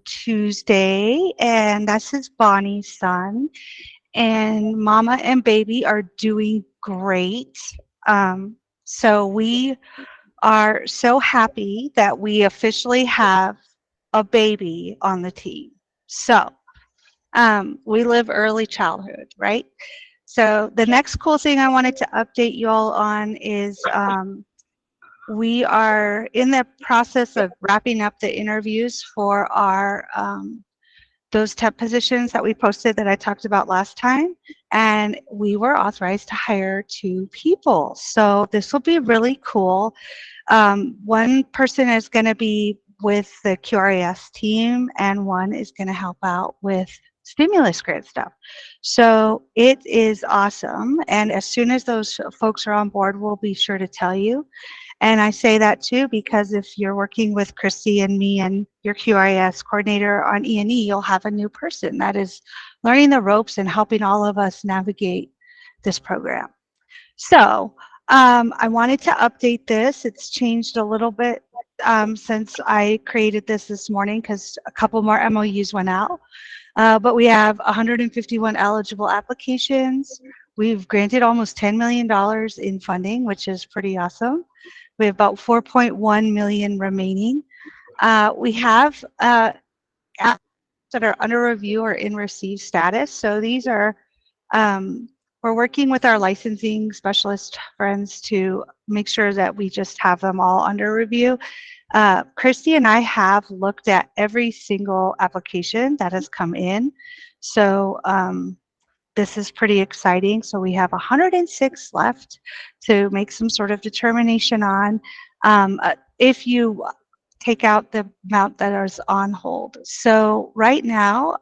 Tuesday, and this is Bonnie's son. And Mama and baby are doing great. So we are so happy that we officially have a baby on the team. So we live early childhood, right? So the next cool thing I wanted to update you all on is we are in the process of wrapping up the interviews for our those temp positions that we posted that I talked about last time, and we were authorized to hire 2 people. So this will be really cool. One person is going to be with the QRAS team, and one is going to help out with stimulus grant stuff. So it is awesome. And as soon as those folks are on board, we'll be sure to tell you. And I say that too because if you're working with Christy and me and your QRIS coordinator on E&E, you'll have a new person that is learning the ropes and helping all of us navigate this program. So I wanted to update this. It's changed a little bit since I created this morning because a couple more MOUs went out. But we have 151 eligible applications. We've granted almost $10 million in funding, which is pretty awesome. We have about 4.1 million remaining. We have apps that are under review or in receive status. So these are, we're working with our licensing specialist friends to make sure that we just have them all under review. Christy and I have looked at every single application that has come in. So this is pretty exciting. So we have 106 left to make some sort of determination on. If you take out the amount that is on hold. So right now,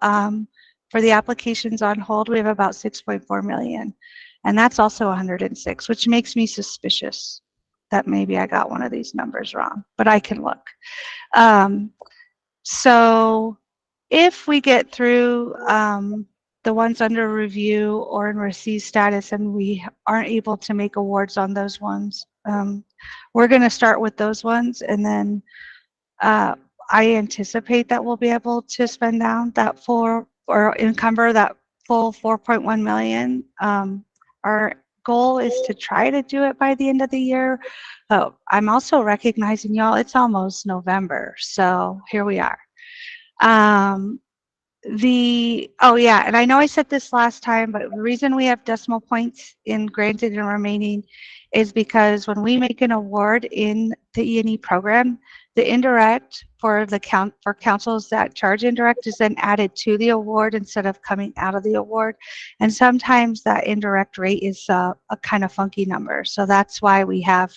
for the applications on hold, we have about 6.4 million. And that's also 106, which makes me suspicious that maybe I got one of these numbers wrong, but I can look. So if we get through the ones under review or in receive status and we aren't able to make awards on those ones, we're going to start with those ones, and then I anticipate that we'll be able to spend down that full or encumber that full 4.1 million. Our goal is to try to do it by the end of the year. I'm also recognizing, y'all, it's almost November, so here we are. Oh yeah, and I know I said this last time, but the reason we have decimal points in granted and remaining is because when we make an award in the E&E program, the indirect for councils that charge indirect is then added to the award instead of coming out of the award. And sometimes that indirect rate is a kind of funky number. So that's why we have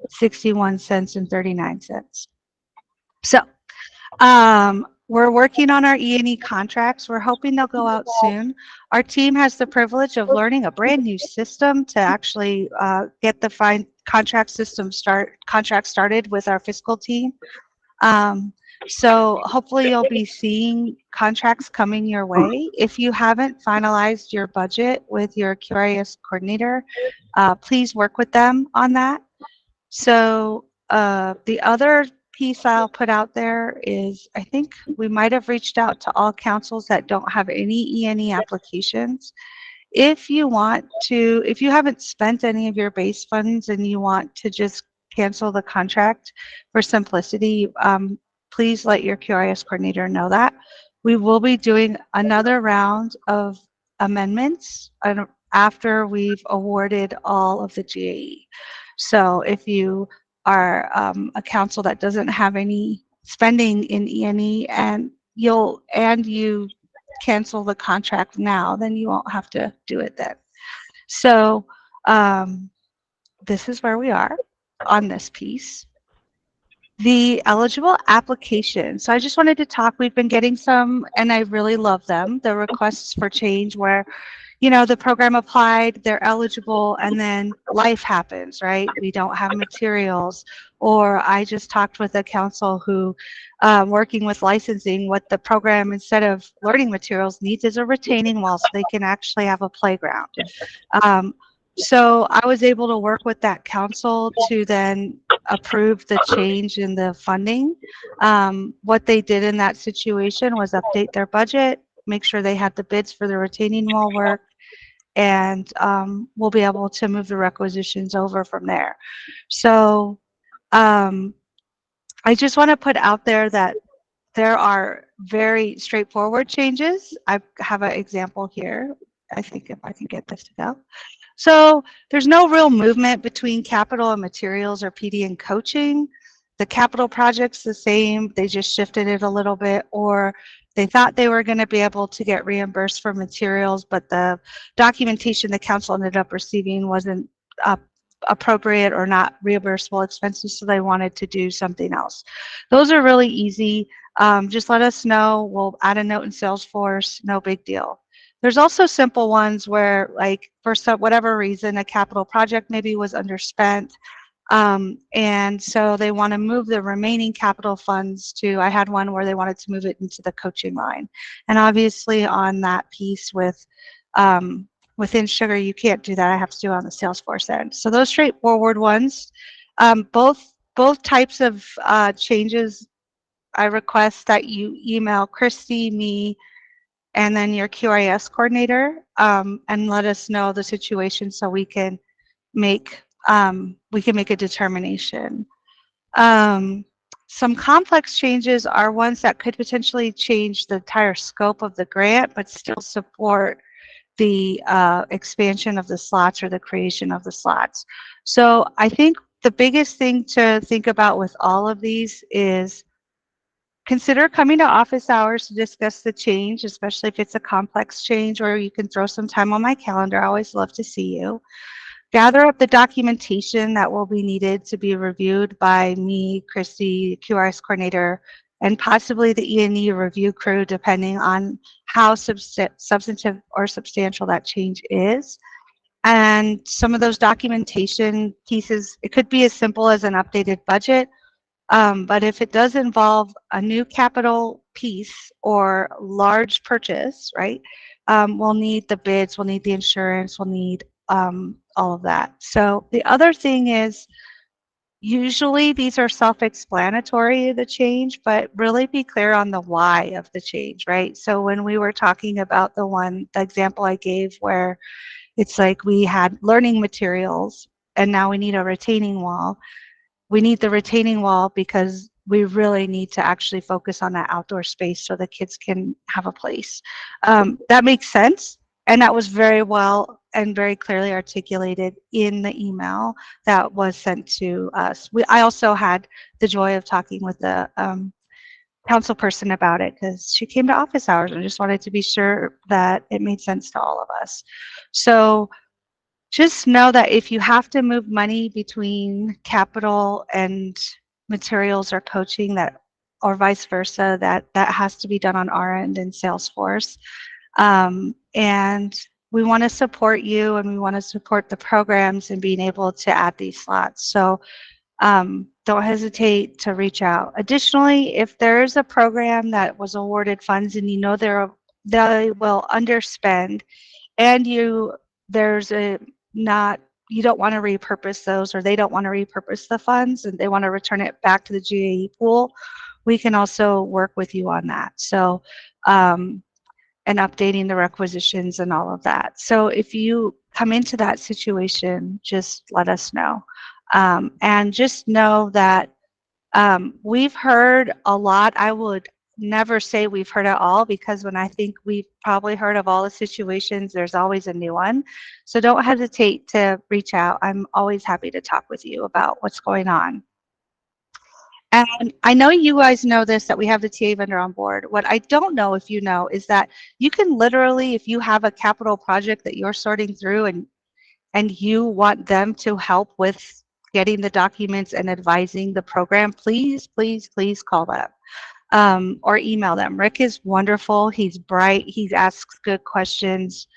61 cents and 39 cents. So we're working on our E&E contracts. We're hoping they'll go out soon. Our team has the privilege of learning a brand new system to actually get the contract started with our fiscal team. So hopefully you'll be seeing contracts coming your way. If you haven't finalized your budget with your QRIS coordinator, please work with them on that. So the other piece I'll put out there is I think we might have reached out to all councils that don't have any E&E applications. If you haven't spent any of your base funds and you want to just cancel the contract for simplicity, please let your QRIS coordinator know that. We will be doing another round of amendments after we've awarded all of the GAE. So if you are a council that doesn't have any spending in E&E and you cancel the contract now, then you won't have to do it then. So this is where we are on this piece. The eligible applications. So I just wanted to talk, we've been getting some, and I really love them, the requests for change where, you know, the program applied, they're eligible, and then life happens, right? We don't have materials. Or I just talked with a council who, working with licensing, what the program, instead of learning materials, needs is a retaining wall so they can actually have a playground. So I was able to work with that council to then approve the change in the funding. What they did in that situation was update their budget, make sure they had the bids for the retaining wall work, and we'll be able to move the requisitions over from there. So um, I just want to put out there that there are very straightforward changes. I have an example here. I think if I can get this to go. So there's no real movement between capital and materials or PD and coaching. The capital project's the same, they just shifted it a little bit, or they thought they were going to be able to get reimbursed for materials, but the documentation the council ended up receiving wasn't appropriate or not reimbursable expenses, so they wanted to do something else. Those are really easy. Just let us know. We'll add a note in Salesforce, no big deal. There's also simple ones where, like, for whatever reason, a capital project maybe was underspent, and so they want to move the remaining capital funds to, I had one where they wanted to move it into the coaching line. And obviously on that piece with within Sugar, you can't do that. I have to do it on the Salesforce end. So those straightforward ones, both types of changes, I request that you email Christy, me, and then your QRIS coordinator, and let us know the situation so we can make a determination. Some complex changes are ones that could potentially change the entire scope of the grant, but still support the expansion of the slots or the creation of the slots. So I think the biggest thing to think about with all of these is consider coming to office hours to discuss the change, especially if it's a complex change, or you can throw some time on my calendar. I always love to see you. Gather up the documentation that will be needed to be reviewed by me, Christy, QRS coordinator, and possibly the E&E review crew, depending on how substantive or substantial that change is. And some of those documentation pieces, it could be as simple as an updated budget, but if it does involve a new capital piece or large purchase, right, we'll need the bids, we'll need the insurance, we'll need all of that. So the other thing is, usually these are self-explanatory, the change, but really be clear on the why of the change, right? So when we were talking about the example I gave where it's like we had learning materials and now we need a retaining wall. We need the retaining wall because we really need to actually focus on that outdoor space so the kids can have a place. That makes sense. And that was very well and very clearly articulated in the email that was sent to us. I also had the joy of talking with the council person about it because she came to office hours and just wanted to be sure that it made sense to all of us. So just know that if you have to move money between capital and materials or coaching, that, or vice versa, that has to be done on our end in Salesforce. And we want to support you and we want to support the programs and being able to add these slots. So don't hesitate to reach out. Additionally, if there is a program that was awarded funds and you know they will underspend and there's a not, you don't want to repurpose those, or they don't want to repurpose the funds and they want to return it back to the GAE pool, we can also work with you on that. So, and updating the requisitions and all of that. So if you come into that situation, just let us know. And just know that we've heard a lot. I would never say we've heard it all, because when I think we've probably heard of all the situations, there's always a new one. So don't hesitate to reach out. I'm always happy to talk with you about what's going on. And I know you guys know this, that we have the TA vendor on board. What I don't know if you know is that you can literally, if you have a capital project that you're sorting through and you want them to help with getting the documents and advising the program, please, please, please call them or email them. Rick is wonderful. He's bright. He asks good questions.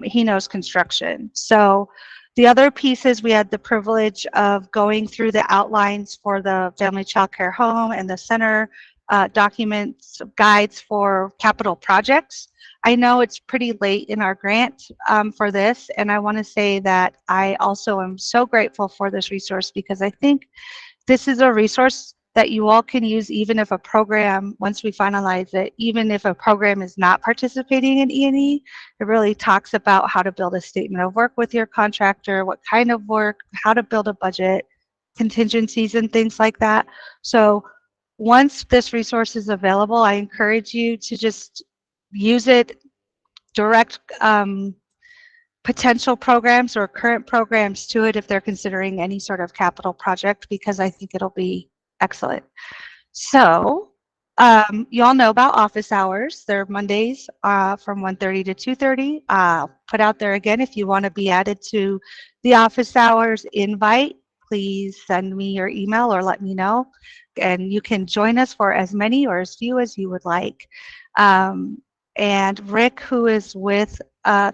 He knows construction. So the other piece is we had the privilege of going through the outlines for the family child care home and the center documents, guides for capital projects. I know it's pretty late in our grant for this, and I want to say that I also am so grateful for this resource because I think this is a resource that you all can use even if a program, once we finalize it, even if a program is not participating in E&E, it really talks about how to build a statement of work with your contractor, what kind of work, how to build a budget, contingencies and things like that. So once this resource is available, I encourage you to just use it, direct potential programs or current programs to it if they're considering any sort of capital project, because I think it'll be excellent. So you all know about office hours. They're Mondays from 1:30 to 2:30. Put out there again, if you want to be added to the office hours invite, please send me your email or let me know. And you can join us for as many or as few as you would like. And Rick, who is with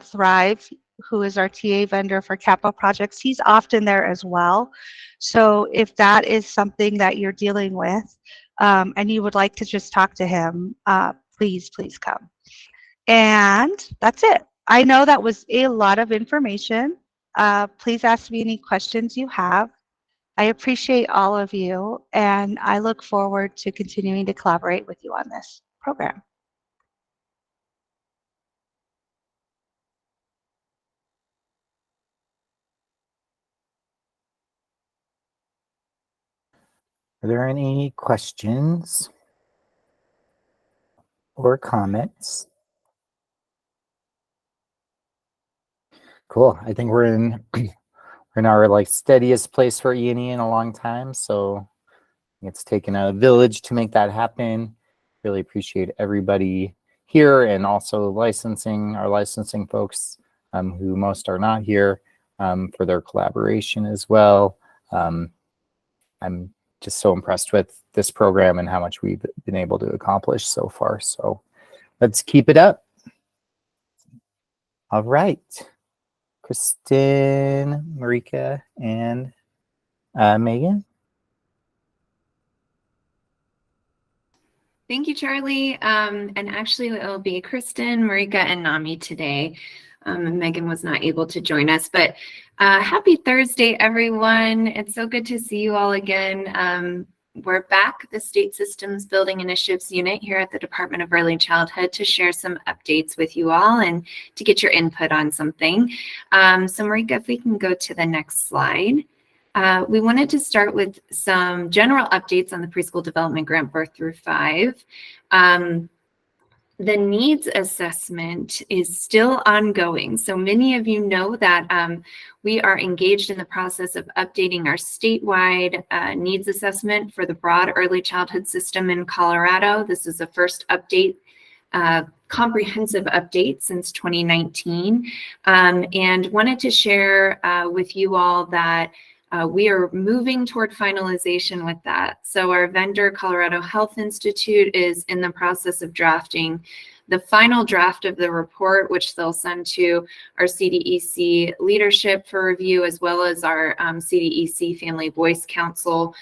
Thrive, who is our TA vendor for capital projects, he's often there as well. So if that is something that you're dealing with and you would like to just talk to him, please come. And that's it. I know that was a lot of information. Please ask me any questions you have. I appreciate all of you, and I look forward to continuing to collaborate with you on this program. Are there any questions or comments? Cool. I think we're in our like steadiest place for E&E in a long time. So it's taken a village to make that happen. Really appreciate everybody here, and also our licensing folks who most are not here for their collaboration as well. I'm just so impressed with this program and how much we've been able to accomplish so far. So let's keep it up. All right. Kristen, Marika, and Megan. Thank you, Charlie. And actually, it'll be Kristen, Marika, and Nami today. Megan was not able to join us, but happy Thursday, everyone. It's so good to see you all again. We're back, the State Systems Building Initiatives Unit here at the Department of Early Childhood, to share some updates with you all and to get your input on something. So Marika, if we can go to the next slide. We wanted to start with some general updates on the Preschool Development Grant Birth Through 5. The needs assessment is still ongoing. So many of you know that we are engaged in the process of updating our statewide needs assessment for the broad early childhood system in Colorado. This is the first update, comprehensive update since 2019, and wanted to share with you all that we are moving toward finalization with that. So our vendor, Colorado Health Institute, is in the process of drafting the final draft of the report, which they'll send to our CDEC leadership for review, as well as our CDEC Family Voice Council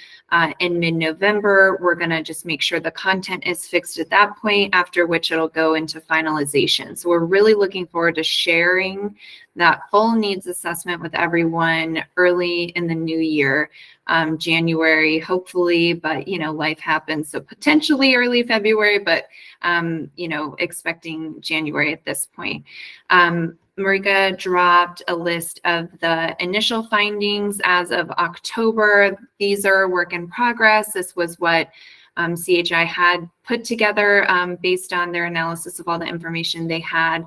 in mid-November. We're going to just make sure the content is fixed at that point, after which it'll go into finalization. So we're really looking forward to sharing that full needs assessment with everyone early in the new year, January, hopefully, but life happens. So potentially early February, but expecting January at this point. Marika dropped a list of the initial findings as of October. These are work in progress. This was what CHI had put together based on their analysis of all the information they had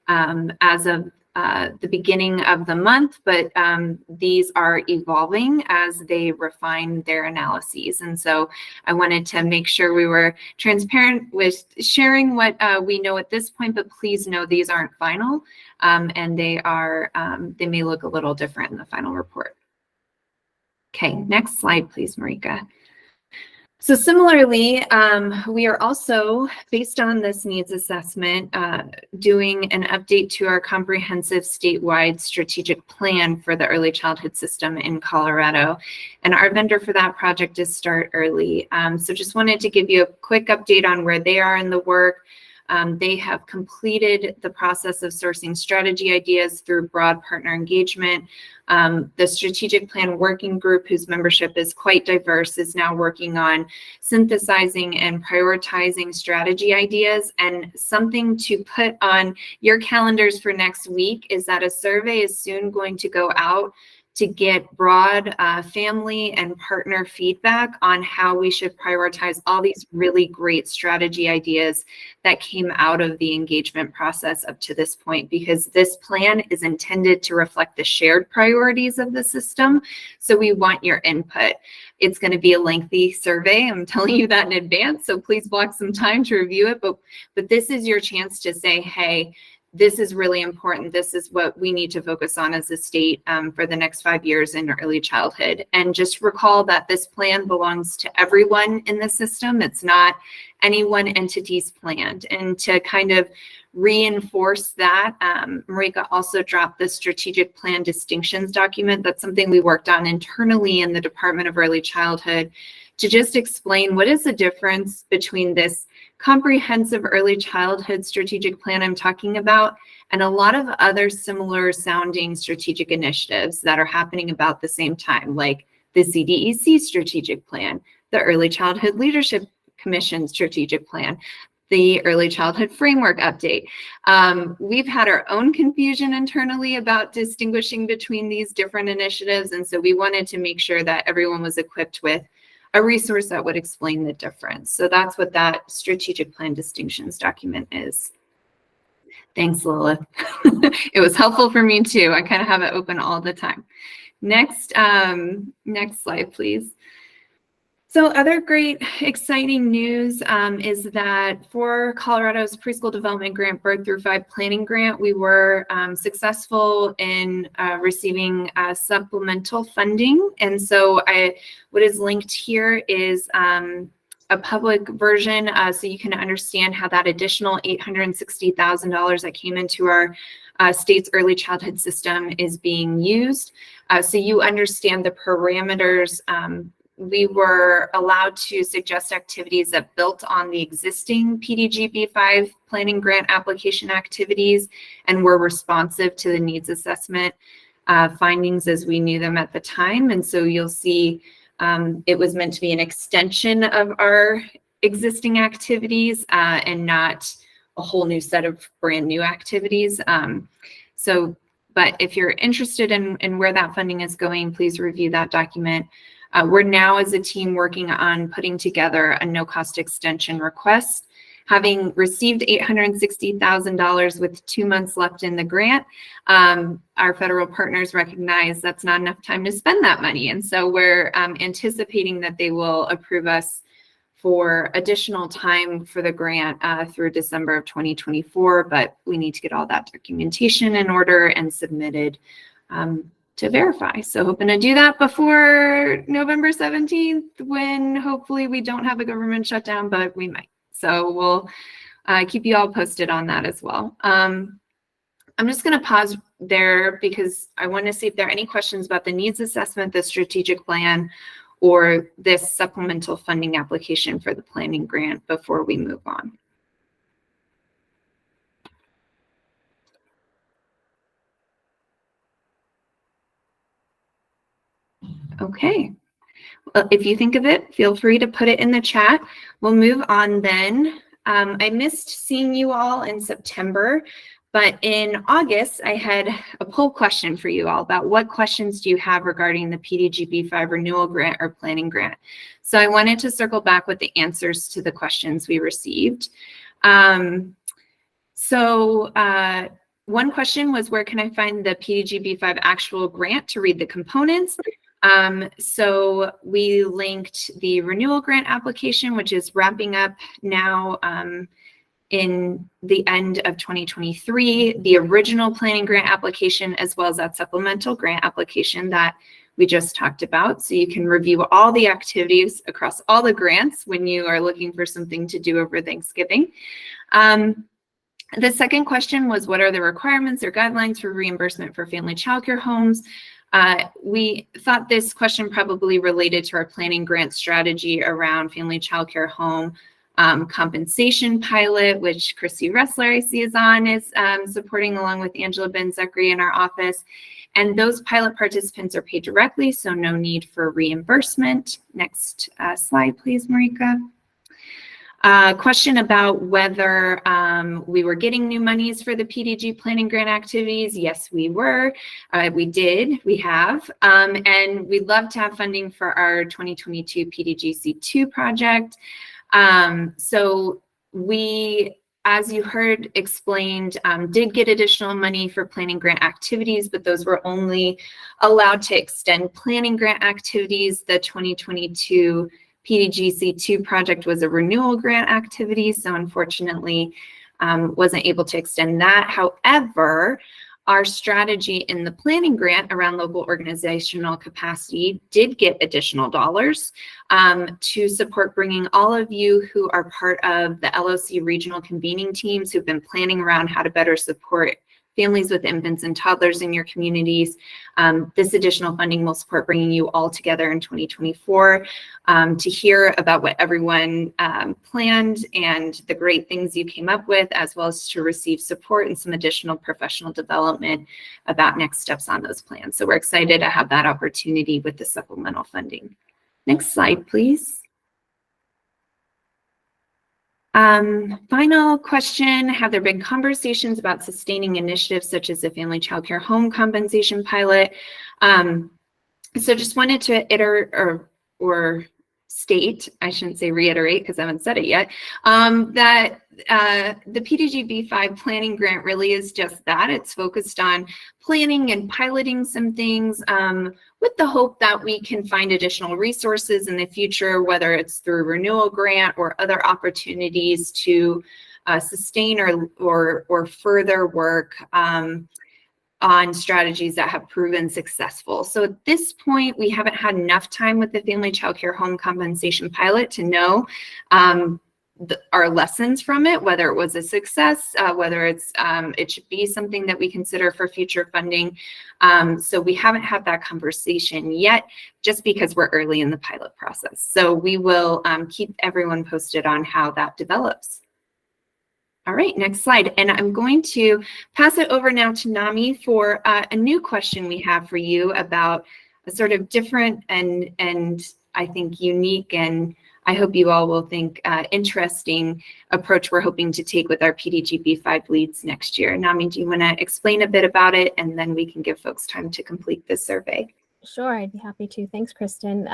as of the beginning of the month, but these are evolving as they refine their analyses. And so I wanted to make sure we were transparent with sharing what we know at this point, but please know these aren't final, and they may look a little different in the final report. Okay, next slide, please, Marika. So similarly, we are also, based on this needs assessment, doing an update to our comprehensive statewide strategic plan for the early childhood system in Colorado. And our vendor for that project is Start Early. So just wanted to give you a quick update on where they are in the work. They have completed the process of sourcing strategy ideas through broad partner engagement. The strategic plan working group, whose membership is quite diverse, is now working on synthesizing and prioritizing strategy ideas. And something to put on your calendars for next week is that a survey is soon going to go out to get broad family and partner feedback on how we should prioritize all these really great strategy ideas that came out of the engagement process up to this point, because this plan is intended to reflect the shared priorities of the system. So we want your input. It's going to be a lengthy survey. I'm telling you that in advance. So please block some time to review it. But this is your chance to say, hey, this is really important. This is what we need to focus on as a state for the next 5 years in early childhood. And just recall that this plan belongs to everyone in the system. It's not any one entity's plan. And to kind of reinforce that, Marika also dropped the strategic plan distinctions document. That's something we worked on internally in the Department of Early Childhood to just explain what is the difference between this comprehensive early childhood strategic plan I'm talking about and a lot of other similar sounding strategic initiatives that are happening about the same time, like the CDEC strategic plan, the Early Childhood Leadership Commission strategic plan, the Early Childhood Framework update. We've had our own confusion internally about distinguishing between these different initiatives, and so we wanted to make sure that everyone was equipped with a resource that would explain the difference. So that's what that strategic plan distinctions document is. Thanks, Lilith. It was helpful for me too. I kind of have it open all the time. Next slide, please. So other great exciting news is that for Colorado's Preschool Development Grant Birth through 5 Planning Grant, we were successful in receiving supplemental funding. And so what is linked here is a public version so you can understand how that additional $860,000 that came into our state's early childhood system is being used. So you understand the parameters. We were allowed to suggest activities that built on the existing PDGB-5 planning grant application activities and were responsive to the needs assessment findings as we knew them at the time. And so you'll see it was meant to be an extension of our existing activities and not a whole new set of brand new activities. But if you're interested in where that funding is going, please review that document. We're now as a team working on putting together a no-cost extension request. Having received $860,000 with 2 months left in the grant, our federal partners recognize that's not enough time to spend that money. And so we're anticipating that they will approve us for additional time for the grant through December of 2024, but we need to get all that documentation in order and submitted to verify. So hoping to do that before November 17th, when hopefully we don't have a government shutdown, but we might. So we'll keep you all posted on that as well. I'm just going to pause there because I want to see if there are any questions about the needs assessment, the strategic plan, or this supplemental funding application for the planning grant before we move on. Okay. Well, if you think of it, feel free to put it in the chat. We'll move on then. I missed seeing you all in September, but in August, I had a poll question for you all about what questions do you have regarding the PDGB-5 renewal grant or planning grant. So I wanted to circle back with the answers to the questions we received. One question was, where can I find the PDGB-5 actual grant to read the components? So we linked the renewal grant application, which is wrapping up now in the end of 2023, the original planning grant application, as well as that supplemental grant application that we just talked about. So you can review all the activities across all the grants when you are looking for something to do over Thanksgiving. The second question was, what are the requirements or guidelines for reimbursement for family childcare homes? We thought this question probably related to our planning grant strategy around family childcare home compensation pilot, which Christy Ressler, I see, is supporting along with Angela Ben-Zachary in our office. And those pilot participants are paid directly, so no need for reimbursement. Next slide, please, Marika. Question about whether we were getting new monies for the PDG planning grant activities. Yes, we were. We have. And we'd love to have funding for our 2022 PDGC2 project. So we, as you heard explained, did get additional money for planning grant activities, but those were only allowed to extend planning grant activities. The 2022 PDGC2 project was a renewal grant activity, so unfortunately wasn't able to extend that. However, our strategy in the planning grant around local organizational capacity did get additional dollars to support bringing all of you who are part of the LOC regional convening teams who've been planning around how to better support families with infants and toddlers in your communities. This additional funding will support bringing you all together in 2024 to hear about what everyone planned and the great things you came up with, as well as to receive support and some additional professional development about next steps on those plans. So we're excited to have that opportunity with the supplemental funding. Next slide, please. Final question, have there been conversations about sustaining initiatives such as the family child care home compensation pilot? So just wanted to iterate or state, I shouldn't say reiterate because I haven't said it yet, that the PDGB5 planning grant really is just that. It's focused on planning and piloting some things with the hope that we can find additional resources in the future, whether it's through renewal grant or other opportunities to sustain or further work on strategies that have proven successful. So at this point, we haven't had enough time with the family child care home compensation pilot to know our lessons from it, whether it was a success, whether it should be something that we consider for future funding. So we haven't had that conversation yet, just because we're early in the pilot process. So we will keep everyone posted on how that develops. All right, next slide. And I'm going to pass it over now to Nami for a new question we have for you about a sort of different and I think unique, and I hope you all will think interesting approach we're hoping to take with our PDGB5 leads next year. Nami, do you want to explain a bit about it, and then we can give folks time to complete this survey? Sure, I'd be happy to. Thanks, Kristen.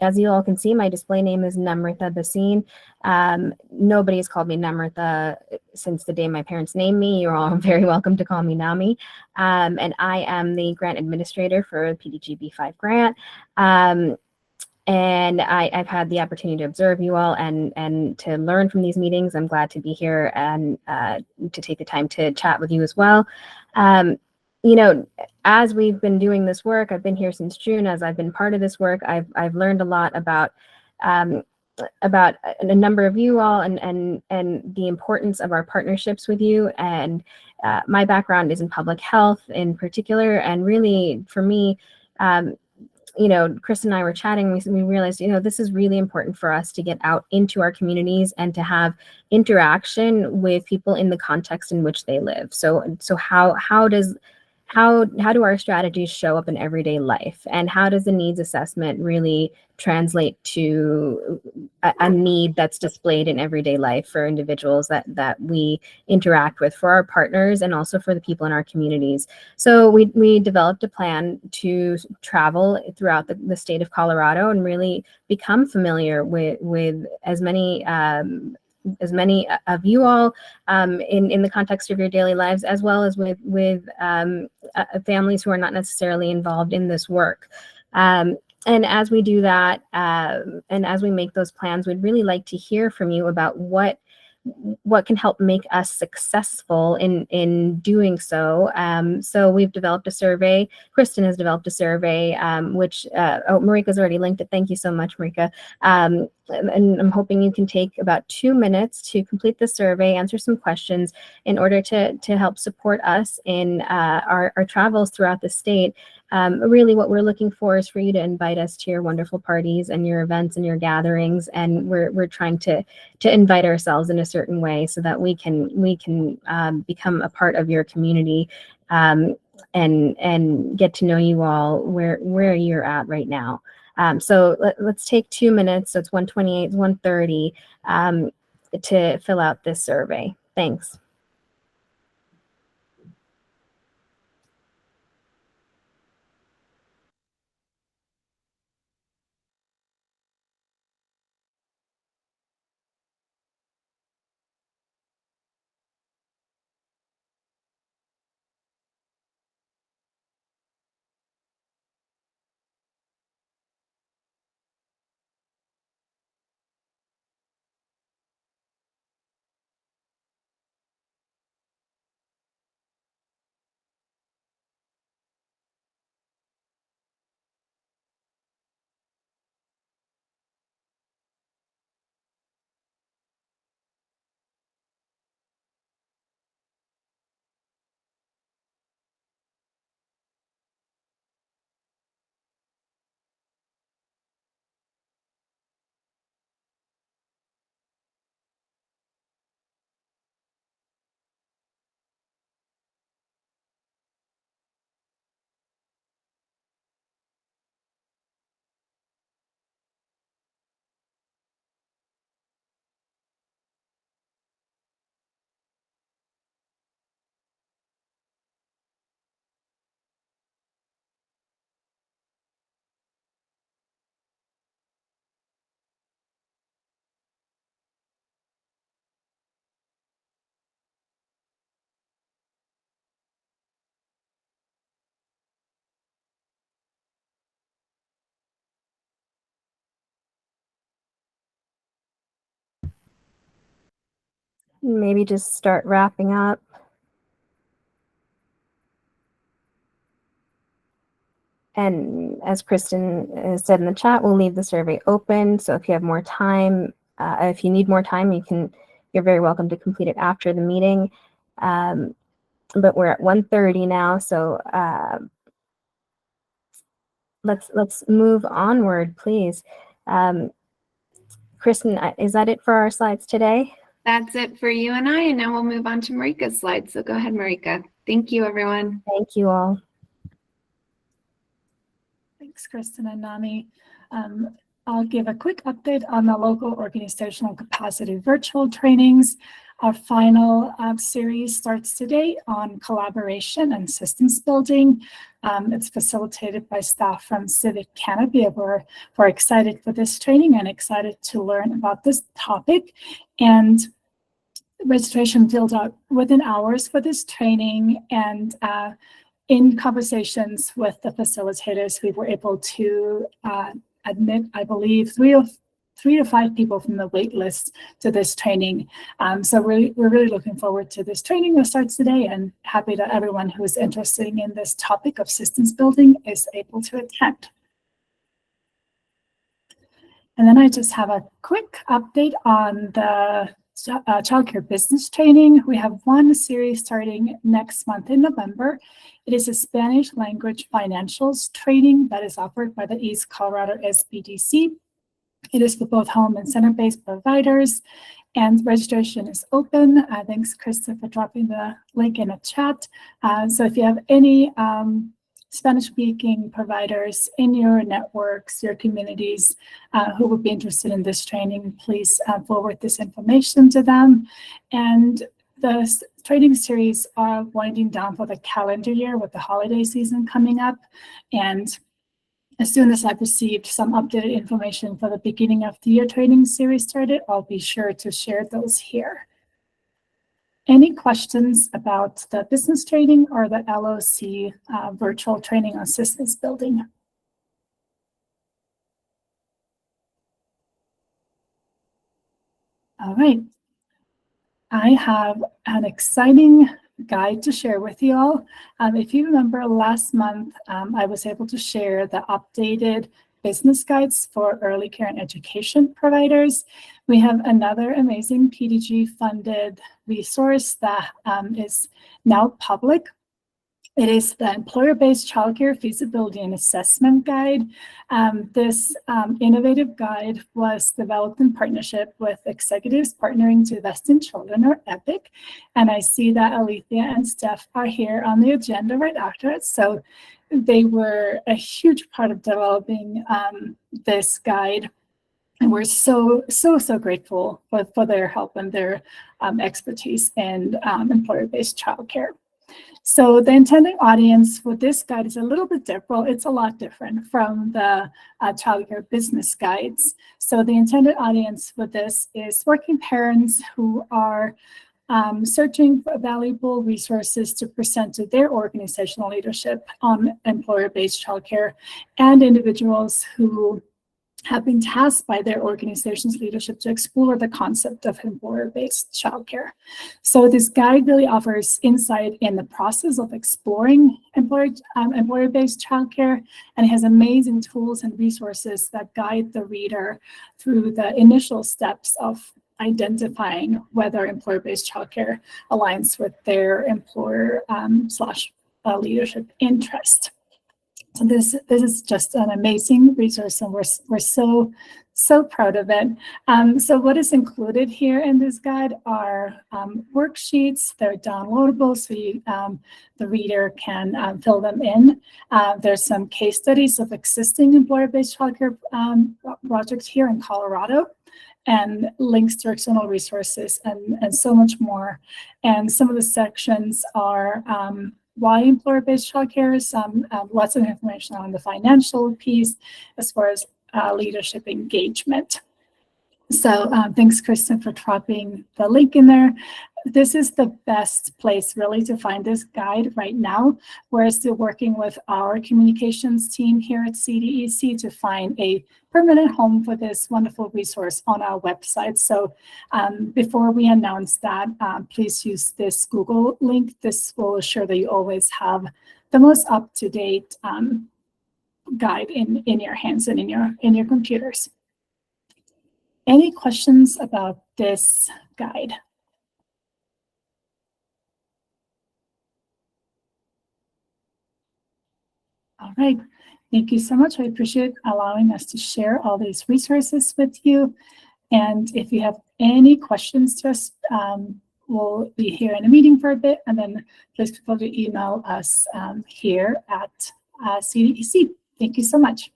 As you all can see, my display name is Namrita Bhasin. Nobody has called me Namrita since the day my parents named me. You're all very welcome to call me Nami. And I am the grant administrator for PDGB5 grant. And I've had the opportunity to observe you all and to learn from these meetings. I'm glad to be here and to take the time to chat with you as well. You know, as we've been doing this work, I've been here since June. As I've been part of this work, I've learned a lot about a number of you all and the importance of our partnerships with you. And my background is in public health in particular, and really for me, you know, Chris and I were chatting, we realized, you know, this is really important for us to get out into our communities and to have interaction with people in the context in which they live. So how do our strategies show up in everyday life, and how does the needs assessment really translate to a need that's displayed in everyday life for individuals that we interact with, for our partners, and also for the people in our communities? So we developed a plan to travel throughout the state of Colorado and really become familiar with as many of you all in the context of your daily lives, as well as with families who are not necessarily involved in this work. And as we do that, and as we make those plans, we'd really like to hear from you about what what can help make us successful in doing so. So we've developed a survey. Kristen has developed a survey, which Marika's already linked it. Thank you so much, Marika. And I'm hoping you can take about 2 minutes to complete the survey, answer some questions in order to help support us in our travels throughout the state. Really what we're looking for is for you to invite us to your wonderful parties and your events and your gatherings. And we're trying to invite ourselves in a certain way so that we can become a part of your community, and get to know you all where you're at right now. So let's take 2 minutes. So it's 1:28, 1:30, to fill out this survey. Thanks. Maybe just start wrapping up. And as Kristen said in the chat, we'll leave the survey open. So if you have more time, if you need more time, you're very welcome to complete it after the meeting. But we're at 1:30 now, so let's move onward, please. Kristen, is that it for our slides today? That's it for you and I, and now we'll move on to Marika's slides. So go ahead, Marika. Thank you, everyone. Thank you all. Thanks, Kristen and Nani. I'll give a quick update on the local organizational capacity virtual trainings. Our final series starts today on collaboration and systems building. It's facilitated by staff from Civic Canopy. We're excited for this training and excited to learn about this topic. And registration filled out within hours for this training, and in conversations with the facilitators, we were able to admit, I believe, three to five people from the wait list to this training. So we're really looking forward to this training that starts today, and happy that everyone who is interested in this topic of systems building is able to attend. And then I just have a quick update on the childcare business training. We have one series starting next month in November. It is a Spanish language financials training that is offered by the East Colorado SBDC. It is for both home and center-based providers, and registration is open. Thanks, Krista, for dropping the link in the chat. So if you have any Spanish-speaking providers in your networks, your communities who would be interested in this training, please forward this information to them. And the training series are winding down for the calendar year with the holiday season coming up. And as soon as I've received some updated information for the beginning of the year training series started, I'll be sure to share those here. Any questions about the business training or the LOC virtual training on systems building? All right. I have an exciting guide to share with you all. If you remember last month, I was able to share the updated business guides for early care and education providers. We have another amazing PDG funded resource that is now public. It is the Employer-Based Childcare Feasibility and Assessment Guide. This innovative guide was developed in partnership with Executives Partnering to Invest in Children, or EPIC. And I see that Alethea and Steph are here on the agenda right after it. So they were a huge part of developing this guide. And we're so grateful for their help and their expertise in employer-based childcare. So the intended audience for this guide is a little bit different. Well, it's a lot different from the childcare business guides. So the intended audience for this is working parents who are searching for valuable resources to present to their organizational leadership on employer-based childcare, and individuals who have been tasked by their organization's leadership to explore the concept of employer-based childcare. So this guide really offers insight in the process of exploring employer-based childcare, and it has amazing tools and resources that guide the reader through the initial steps of identifying whether employer-based childcare aligns with their employer slash leadership interest. So this is just an amazing resource, and we're so proud of it. So what is included here in this guide are worksheets. They're downloadable, so the reader can fill them in. There's some case studies of existing employer-based childcare projects here in Colorado, and links to external resources and so much more. And some of the sections are why employer-based childcare is lots of information on the financial piece as far as leadership engagement. So thanks, Kristen, for dropping the link in there. This is the best place really to find this guide right now. We're still working with our communications team here at CDEC to find a permanent home for this wonderful resource on our website. So before we announce that, please use this Google link. This will assure that you always have the most up-to-date guide in your hands and in your computers. Any questions about this guide? All right, thank you so much. I appreciate allowing us to share all these resources with you. And if you have any questions to us, we'll be here in a meeting for a bit, and then please feel free to email us here at CDEC. Thank you so much.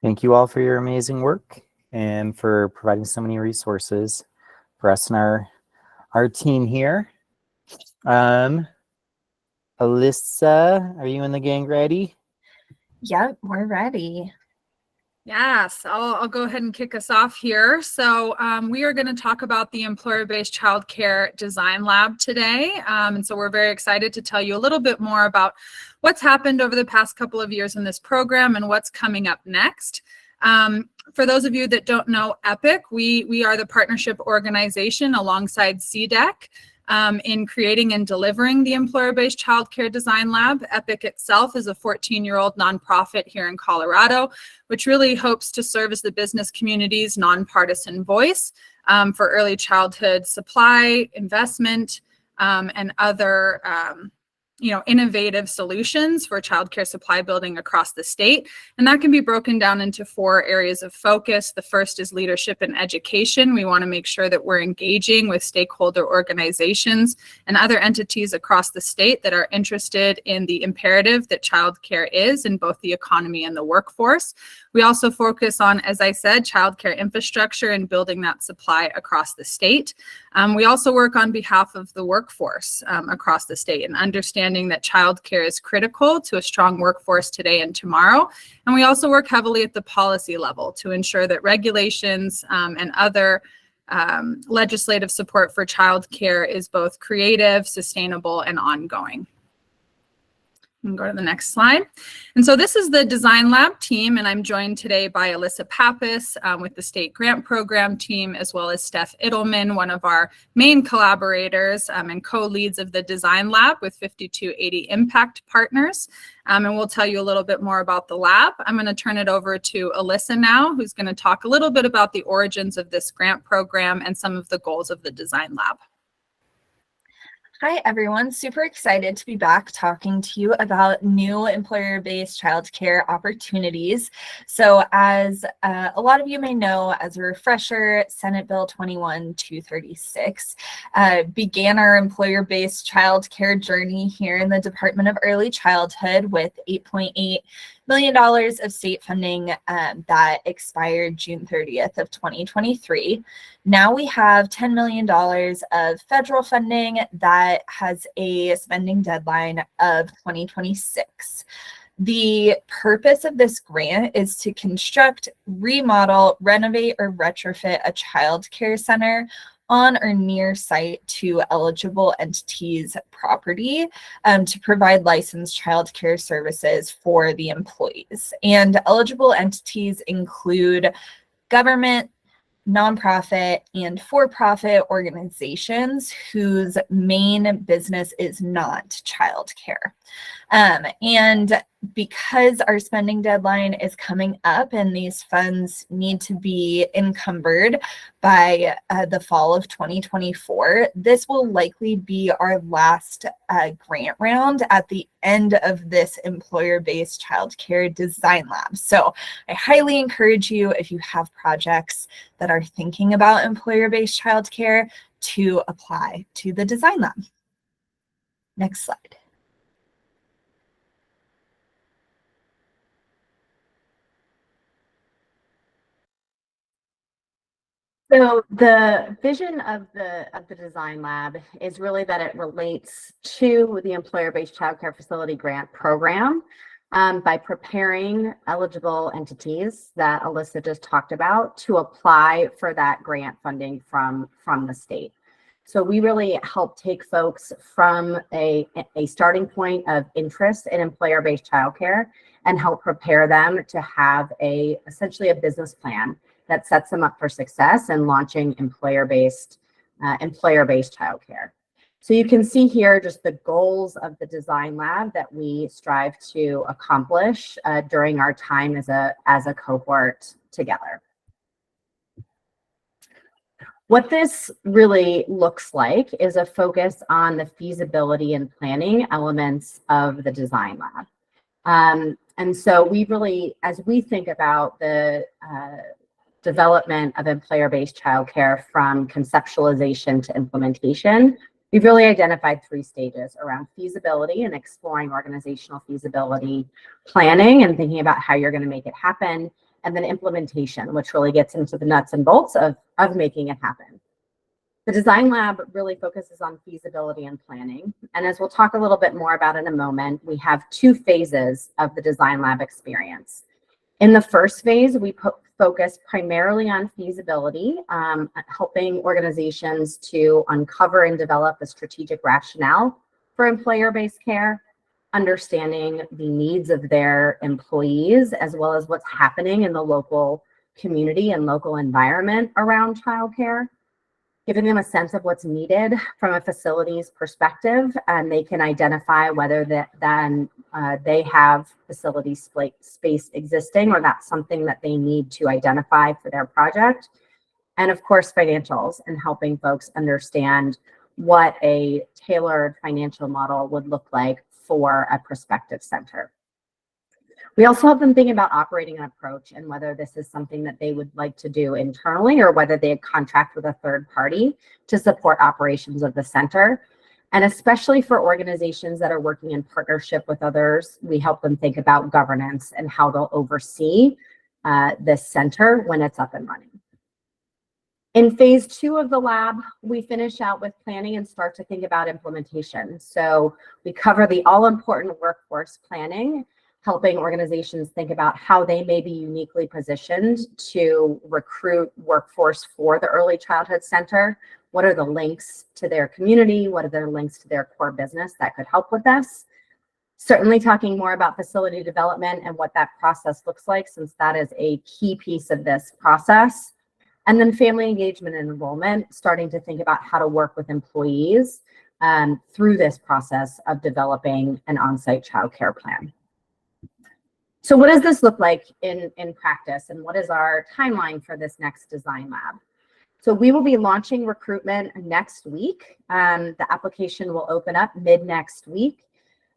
Thank you all for your amazing work and for providing so many resources for us and our team here. Alyssa, are you and the gang ready? Yep, we're ready. Yes, I'll go ahead and kick us off here. So we are going to talk about the Employer-Based Childcare Design Lab today. And so we're very excited to tell you a little bit more about what's happened over the past couple of years in this program and what's coming up next. For those of you that don't know EPIC, we are the partnership organization alongside CDEC in creating and delivering the Employer-Based Childcare Design Lab. EPIC itself is a 14-year-old nonprofit here in Colorado, which really hopes to serve as the business community's nonpartisan voice for early childhood supply, investment, and other innovative solutions for childcare supply building across the state. And that can be broken down into 4 areas of focus. The first is leadership and education. We want to make sure that we're engaging with stakeholder organizations and other entities across the state that are interested in the imperative that childcare is in both the economy and the workforce. We also focus on, as I said, childcare infrastructure and building that supply across the state. We also work on behalf of the workforce across the state and understanding that childcare is critical to a strong workforce today and tomorrow. And we also work heavily at the policy level to ensure that regulations and other legislative support for childcare is both creative, sustainable, and ongoing. can go to the next slide. And so this is the Design Lab team, and I'm joined today by Alyssa Pappas with the State Grant Program team, as well as Steph Idelman, one of our main collaborators and co-leads of the Design Lab with 5280 Impact Partners. And we'll tell you a little bit more about the lab. I'm going to turn it over to Alyssa now, who's going to talk a little bit about the origins of this grant program and some of the goals of the Design Lab. Hi, everyone. Super excited to be back talking to you about new employer-based childcare opportunities. So as a lot of you may know, as a refresher, Senate Bill 21-236 began our employer-based childcare journey here in the Department of Early Childhood with $8.8 million of state funding that expired June 30th of 2023. Now we have $10 million of federal funding that has a spending deadline of 2026. The purpose of this grant is to construct, remodel, renovate, or retrofit a child care center on or near site to eligible entities' property to provide licensed child care services for the employees. And eligible entities include government, nonprofit, and for-profit organizations whose main business is not childcare. And because our spending deadline is coming up and these funds need to be encumbered by the fall of 2024, this will likely be our last grant round at the end of this employer-based childcare design lab. So I highly encourage you, if you have projects that are thinking about employer-based childcare, to apply to the design lab. Next slide. So the vision of the Design Lab is really that it relates to the Employer-Based Childcare Facility Grant Program by preparing eligible entities that Alyssa just talked about to apply for that grant funding from the state. So we really help take folks from a starting point of interest in employer-based childcare and help prepare them to have essentially a business plan that sets them up for success in launching employer-based childcare. So you can see here just the goals of the Design Lab that we strive to accomplish during our time as a cohort together. What this really looks like is a focus on the feasibility and planning elements of the Design Lab. And so we really, as we think about the development of employer-based childcare from conceptualization to implementation, we've really identified 3 stages around feasibility and exploring organizational feasibility, planning and thinking about how you're going to make it happen, and then implementation, which really gets into the nuts and bolts of making it happen. The Design Lab really focuses on feasibility and planning. And as we'll talk a little bit more about in a moment, we have 2 phases of the Design Lab experience. In the first phase, we focus primarily on feasibility, helping organizations to uncover and develop the strategic rationale for employer-based care, understanding the needs of their employees, as well as what's happening in the local community and local environment around childcare, giving them a sense of what's needed from a facilities perspective, and they can identify whether they have facility space existing or that's something that they need to identify for their project. And of course, financials and helping folks understand what a tailored financial model would look like for a prospective center. We also have them thinking about operating an approach and whether this is something that they would like to do internally or whether they contract with a third party to support operations of the center. And especially for organizations that are working in partnership with others, we help them think about governance and how they'll oversee this center when it's up and running. In phase 2 of the lab, we finish out with planning and start to think about implementation. So we cover the all-important workforce planning, helping organizations think about how they may be uniquely positioned to recruit workforce for the early childhood center. What are the links to their community? What are their links to their core business that could help with this? Certainly talking more about facility development and what that process looks like, since that is a key piece of this process. And then family engagement and enrollment, starting to think about how to work with employees through this process of developing an on-site childcare plan. So what does this look like in practice, and what is our timeline for this next design lab? So we will be launching recruitment next week. The application will open up mid next week.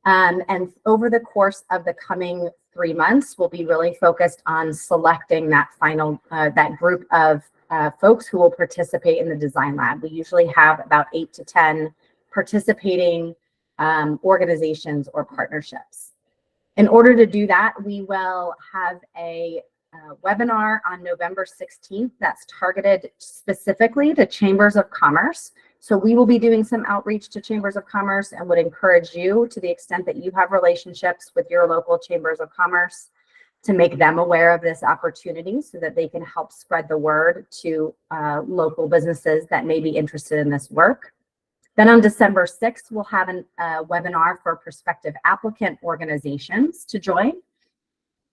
And over the course of the coming 3 months, we'll be really focused on selecting that final, that group of folks who will participate in the design lab. We usually have about 8 to 10 participating organizations or partnerships. In order to do that, we will have a webinar on November 16th that's targeted specifically to chambers of commerce. So we will be doing some outreach to chambers of commerce and would encourage you, to the extent that you have relationships with your local chambers of commerce, to make them aware of this opportunity so that they can help spread the word to local businesses that may be interested in this work. Then on December 6th, we'll have a webinar for prospective applicant organizations to join.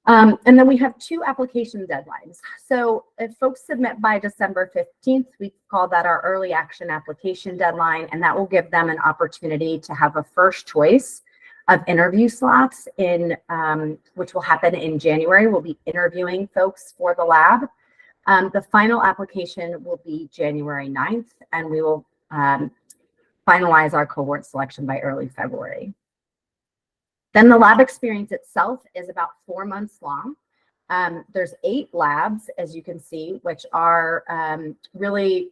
And then we have 2 application deadlines. So if folks submit by December 15th, we call that our early action application deadline, and that will give them an opportunity to have a first choice of interview slots in which will happen in January. We'll be interviewing folks for the lab. The final application will be January 9th, and we will finalize our cohort selection by early February. Then the lab experience itself is about 4 months long. There's 8 labs, as you can see, which are really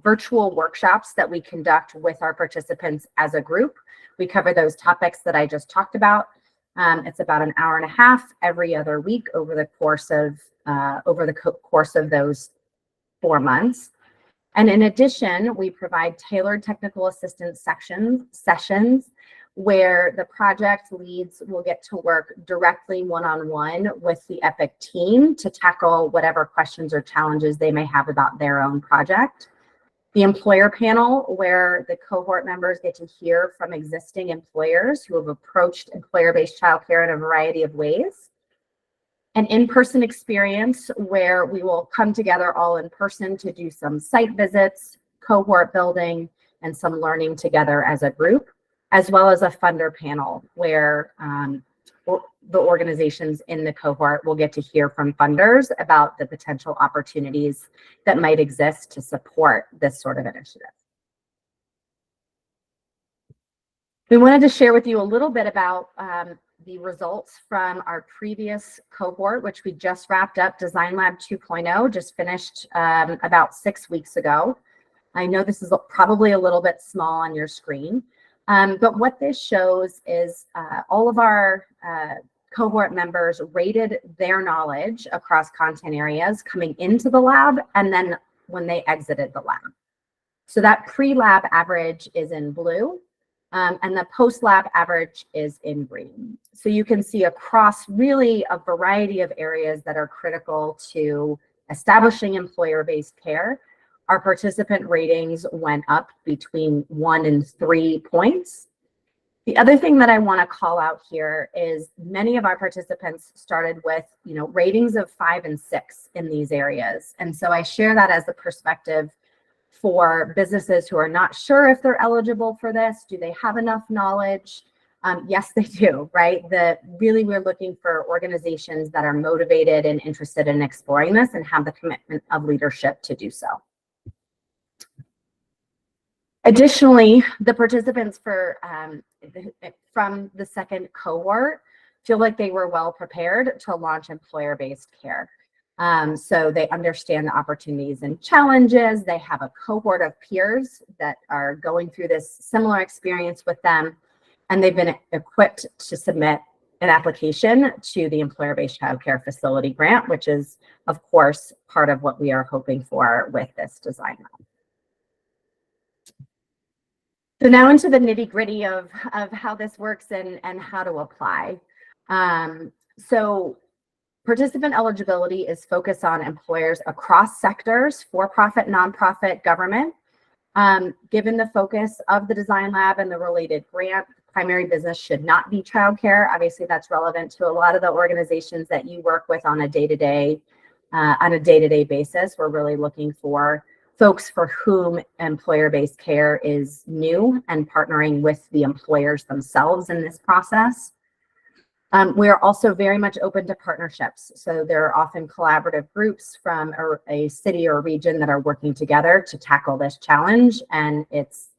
virtual workshops that we conduct with our participants as a group. We cover those topics that I just talked about. It's about an hour and a half every other week over the course of those 4 months. And in addition, we provide tailored technical assistance sessions where the project leads will get to work directly one-on-one with the EPIC team to tackle whatever questions or challenges they may have about their own project. The employer panel, where the cohort members get to hear from existing employers who have approached employer-based childcare in a variety of ways. An in-person experience where we will come together all in person to do some site visits, cohort building, and some learning together as a group, as well as a funder panel where the organizations in the cohort will get to hear from funders about the potential opportunities that might exist to support this sort of initiative. We wanted to share with you a little bit about the results from our previous cohort, which we just wrapped up. Design Lab 2.0 just finished about 6 weeks ago. I know this is probably a little bit small on your screen, but what this shows is all of our cohort members rated their knowledge across content areas coming into the lab and then when they exited the lab. So that pre-lab average is in blue, and the post-lab average is in green. So you can see across really a variety of areas that are critical to establishing employer-based care, our participant ratings went up between 1 and 3 points. The other thing that I want to call out here is many of our participants started with, ratings of 5 and 6 in these areas. And so I share that as a perspective for businesses who are not sure if they're eligible for this. Do they have enough knowledge? Yes, they do, right? Really, we're looking for organizations that are motivated and interested in exploring this and have the commitment of leadership to do so. Additionally, the participants from the second cohort feel like they were well prepared to launch employer-based care. So they understand the opportunities and challenges. They have a cohort of peers that are going through this similar experience with them, and they've been equipped to submit an application to the Employer-Based Childcare Facility Grant, which is, of course, part of what we are hoping for with this design lab. So now into the nitty-gritty of how this works and how to apply. So participant eligibility is focused on employers across sectors, for-profit, nonprofit, government. Given the focus of the design lab and the related grant, the primary business should not be childcare. Obviously, that's relevant to a lot of the organizations that you work with on a day-to-day basis. We're really looking for folks for whom employer-based care is new and partnering with the employers themselves in this process. We are also very much open to partnerships. So there are often collaborative groups from a city or region that are working together to tackle this challenge. And it's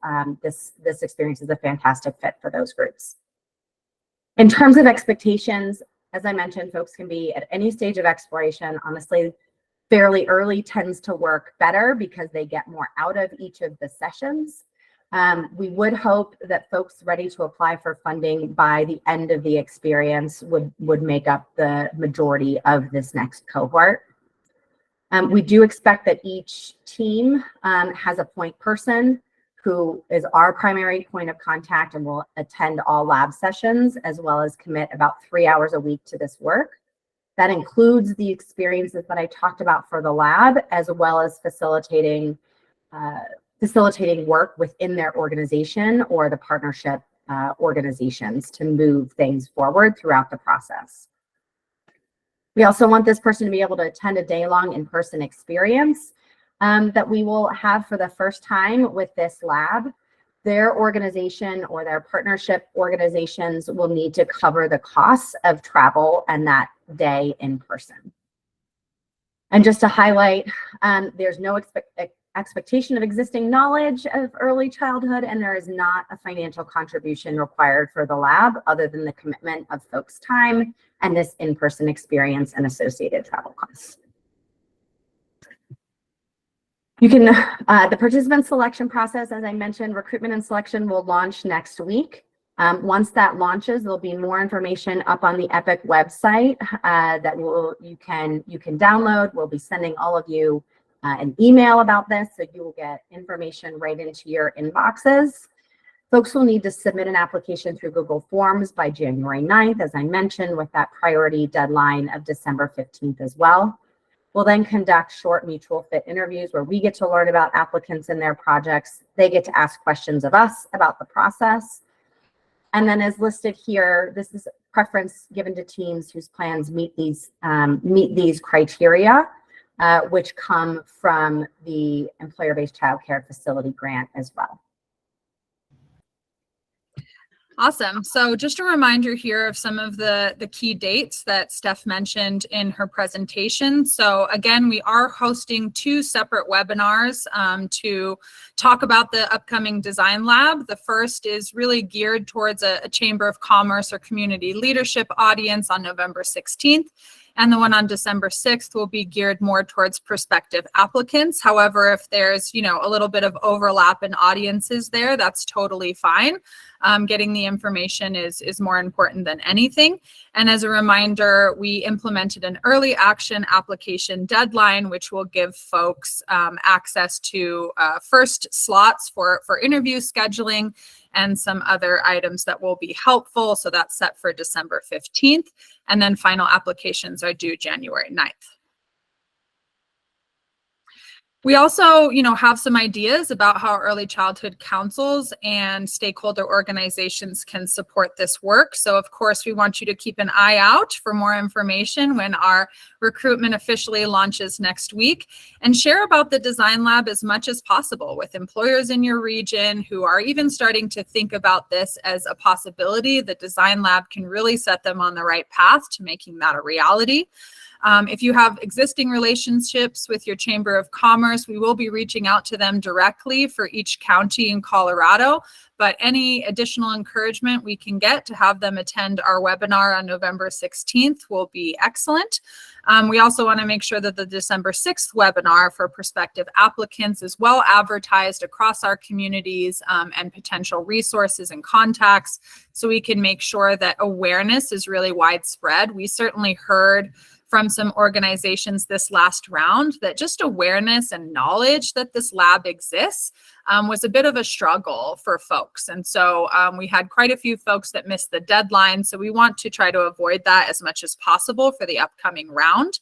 this experience is a fantastic fit for those groups. In terms of expectations, as I mentioned, folks can be at any stage of exploration. Honestly, fairly early tends to work better because they get more out of each of the sessions. We would hope that folks ready to apply for funding by the end of the experience would make up the majority of this next cohort. We do expect that each team has a point person who is our primary point of contact and will attend all lab sessions, as well as commit about 3 hours a week to this work. That includes the experiences that I talked about for the lab, as well as facilitating work within their organization or the partnership organizations to move things forward throughout the process. We also want this person to be able to attend a day-long in-person experience that we will have for the first time with this lab. Their organization or their partnership organizations will need to cover the costs of travel and that day in person. And just to highlight, there's no expectation of existing knowledge of early childhood, and there is not a financial contribution required for the lab other than the commitment of folks' time and this in-person experience and associated travel costs. You can, the participant selection process, as I mentioned, recruitment and selection will launch next week. Once that launches, there'll be more information up on the EPIC website that you can download. We'll be sending all of you an email about this, so you will get information right into your inboxes. Folks will need to submit an application through Google Forms by January 9th, as I mentioned, with that priority deadline of December 15th as well. We'll then conduct short mutual fit interviews where we get to learn about applicants and their projects. They get to ask questions of us about the process. And then as listed here, this is preference given to teams whose plans meet these criteria, which come from the employer-based childcare facility grant as well. Awesome. So just a reminder here of some of the key dates that Steph mentioned in her presentation. So again, we are hosting 2 separate webinars to talk about the upcoming design lab. The first is really geared towards a Chamber of Commerce or community leadership audience on November 16th. And the one on December 6th will be geared more towards prospective applicants. However, if there's, a little bit of overlap in audiences there, that's totally fine. Getting the information is more important than anything. And as a reminder, we implemented an early action application deadline, which will give folks access to first slots for interview scheduling and some other items that will be helpful. So that's set for December 15th. And then final applications are due January 9th. We also, have some ideas about how early childhood councils and stakeholder organizations can support this work. So of course, we want you to keep an eye out for more information when our recruitment officially launches next week, and share about the Design Lab as much as possible with employers in your region who are even starting to think about this as a possibility. The Design Lab can really set them on the right path to making that a reality. If you have existing relationships with your Chamber of Commerce, we will be reaching out to them directly for each county in Colorado, but any additional encouragement we can get to have them attend our webinar on November 16th will be excellent. We also want to make sure that the December 6th webinar for prospective applicants is well advertised across our communities and potential resources and contacts, so we can make sure that awareness is really widespread. We certainly heard from some organizations this last round that just awareness and knowledge that this lab exists was a bit of a struggle for folks. And so we had quite a few folks that missed the deadline. So we want to try to avoid that as much as possible for the upcoming round.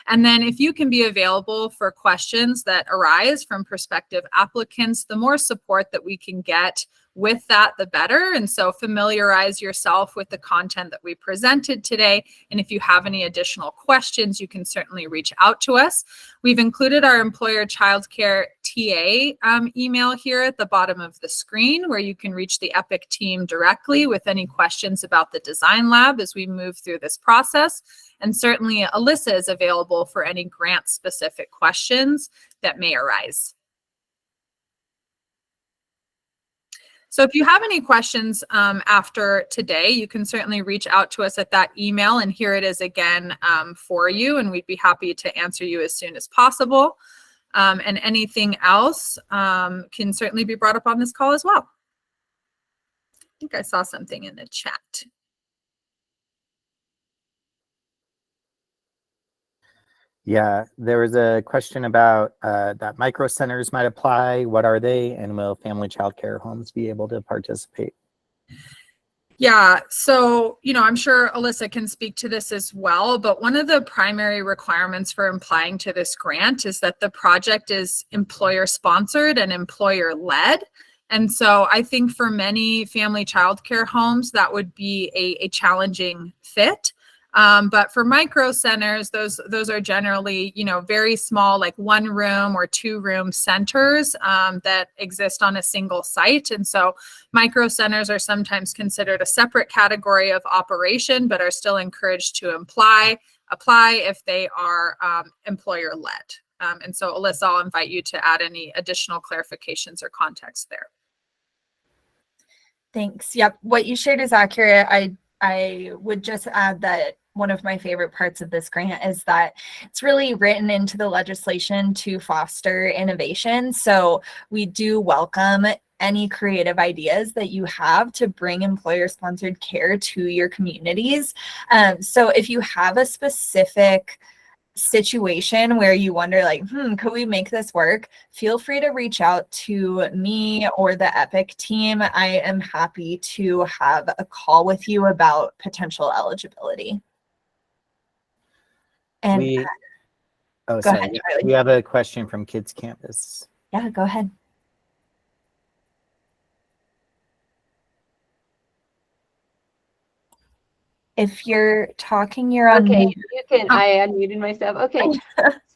And then if you can be available for questions that arise from prospective applicants, the more support that we can get with that, the better. And so familiarize yourself with the content that we presented today. And if you have any additional questions, you can certainly reach out to us. We've included our employer childcare TA email here at the bottom of the screen, where you can reach the EPIC team directly with any questions about the design lab as we move through this process. And certainly Alyssa is available for any grant specific questions that may arise. So if you have any questions after today, you can certainly reach out to us at that email, and here it is again for you, and we'd be happy to answer you as soon as possible. And anything else can certainly be brought up on this call as well. I think I saw something in the chat. Yeah, there was a question about that micro centers might apply. What are they, and will family child care homes be able to participate? Yeah, so, I'm sure Alyssa can speak to this as well, but one of the primary requirements for applying to this grant is that the project is employer sponsored and employer led. And so I think for many family child care homes, that would be a challenging fit. But for micro centers, those are generally, very small, like 1 room or 2 room centers that exist on a single site. And so micro centers are sometimes considered a separate category of operation, but are still encouraged to apply if they are employer led. And so Alyssa, I'll invite you to add any additional clarifications or context there. Thanks. Yep. What you shared is accurate. I would just add that one of my favorite parts of this grant is that it's really written into the legislation to foster innovation. So we do welcome any creative ideas that you have to bring employer-sponsored care to your communities. So if you have a specific situation where you wonder like, could we make this work? Feel free to reach out to me or the EPIC team. I am happy to have a call with you about potential eligibility. And go ahead, Charlie. We have a question from Kids Campus. Yeah, go ahead. If you're talking, you're on Okay, mute. you can. I unmuted myself. Okay,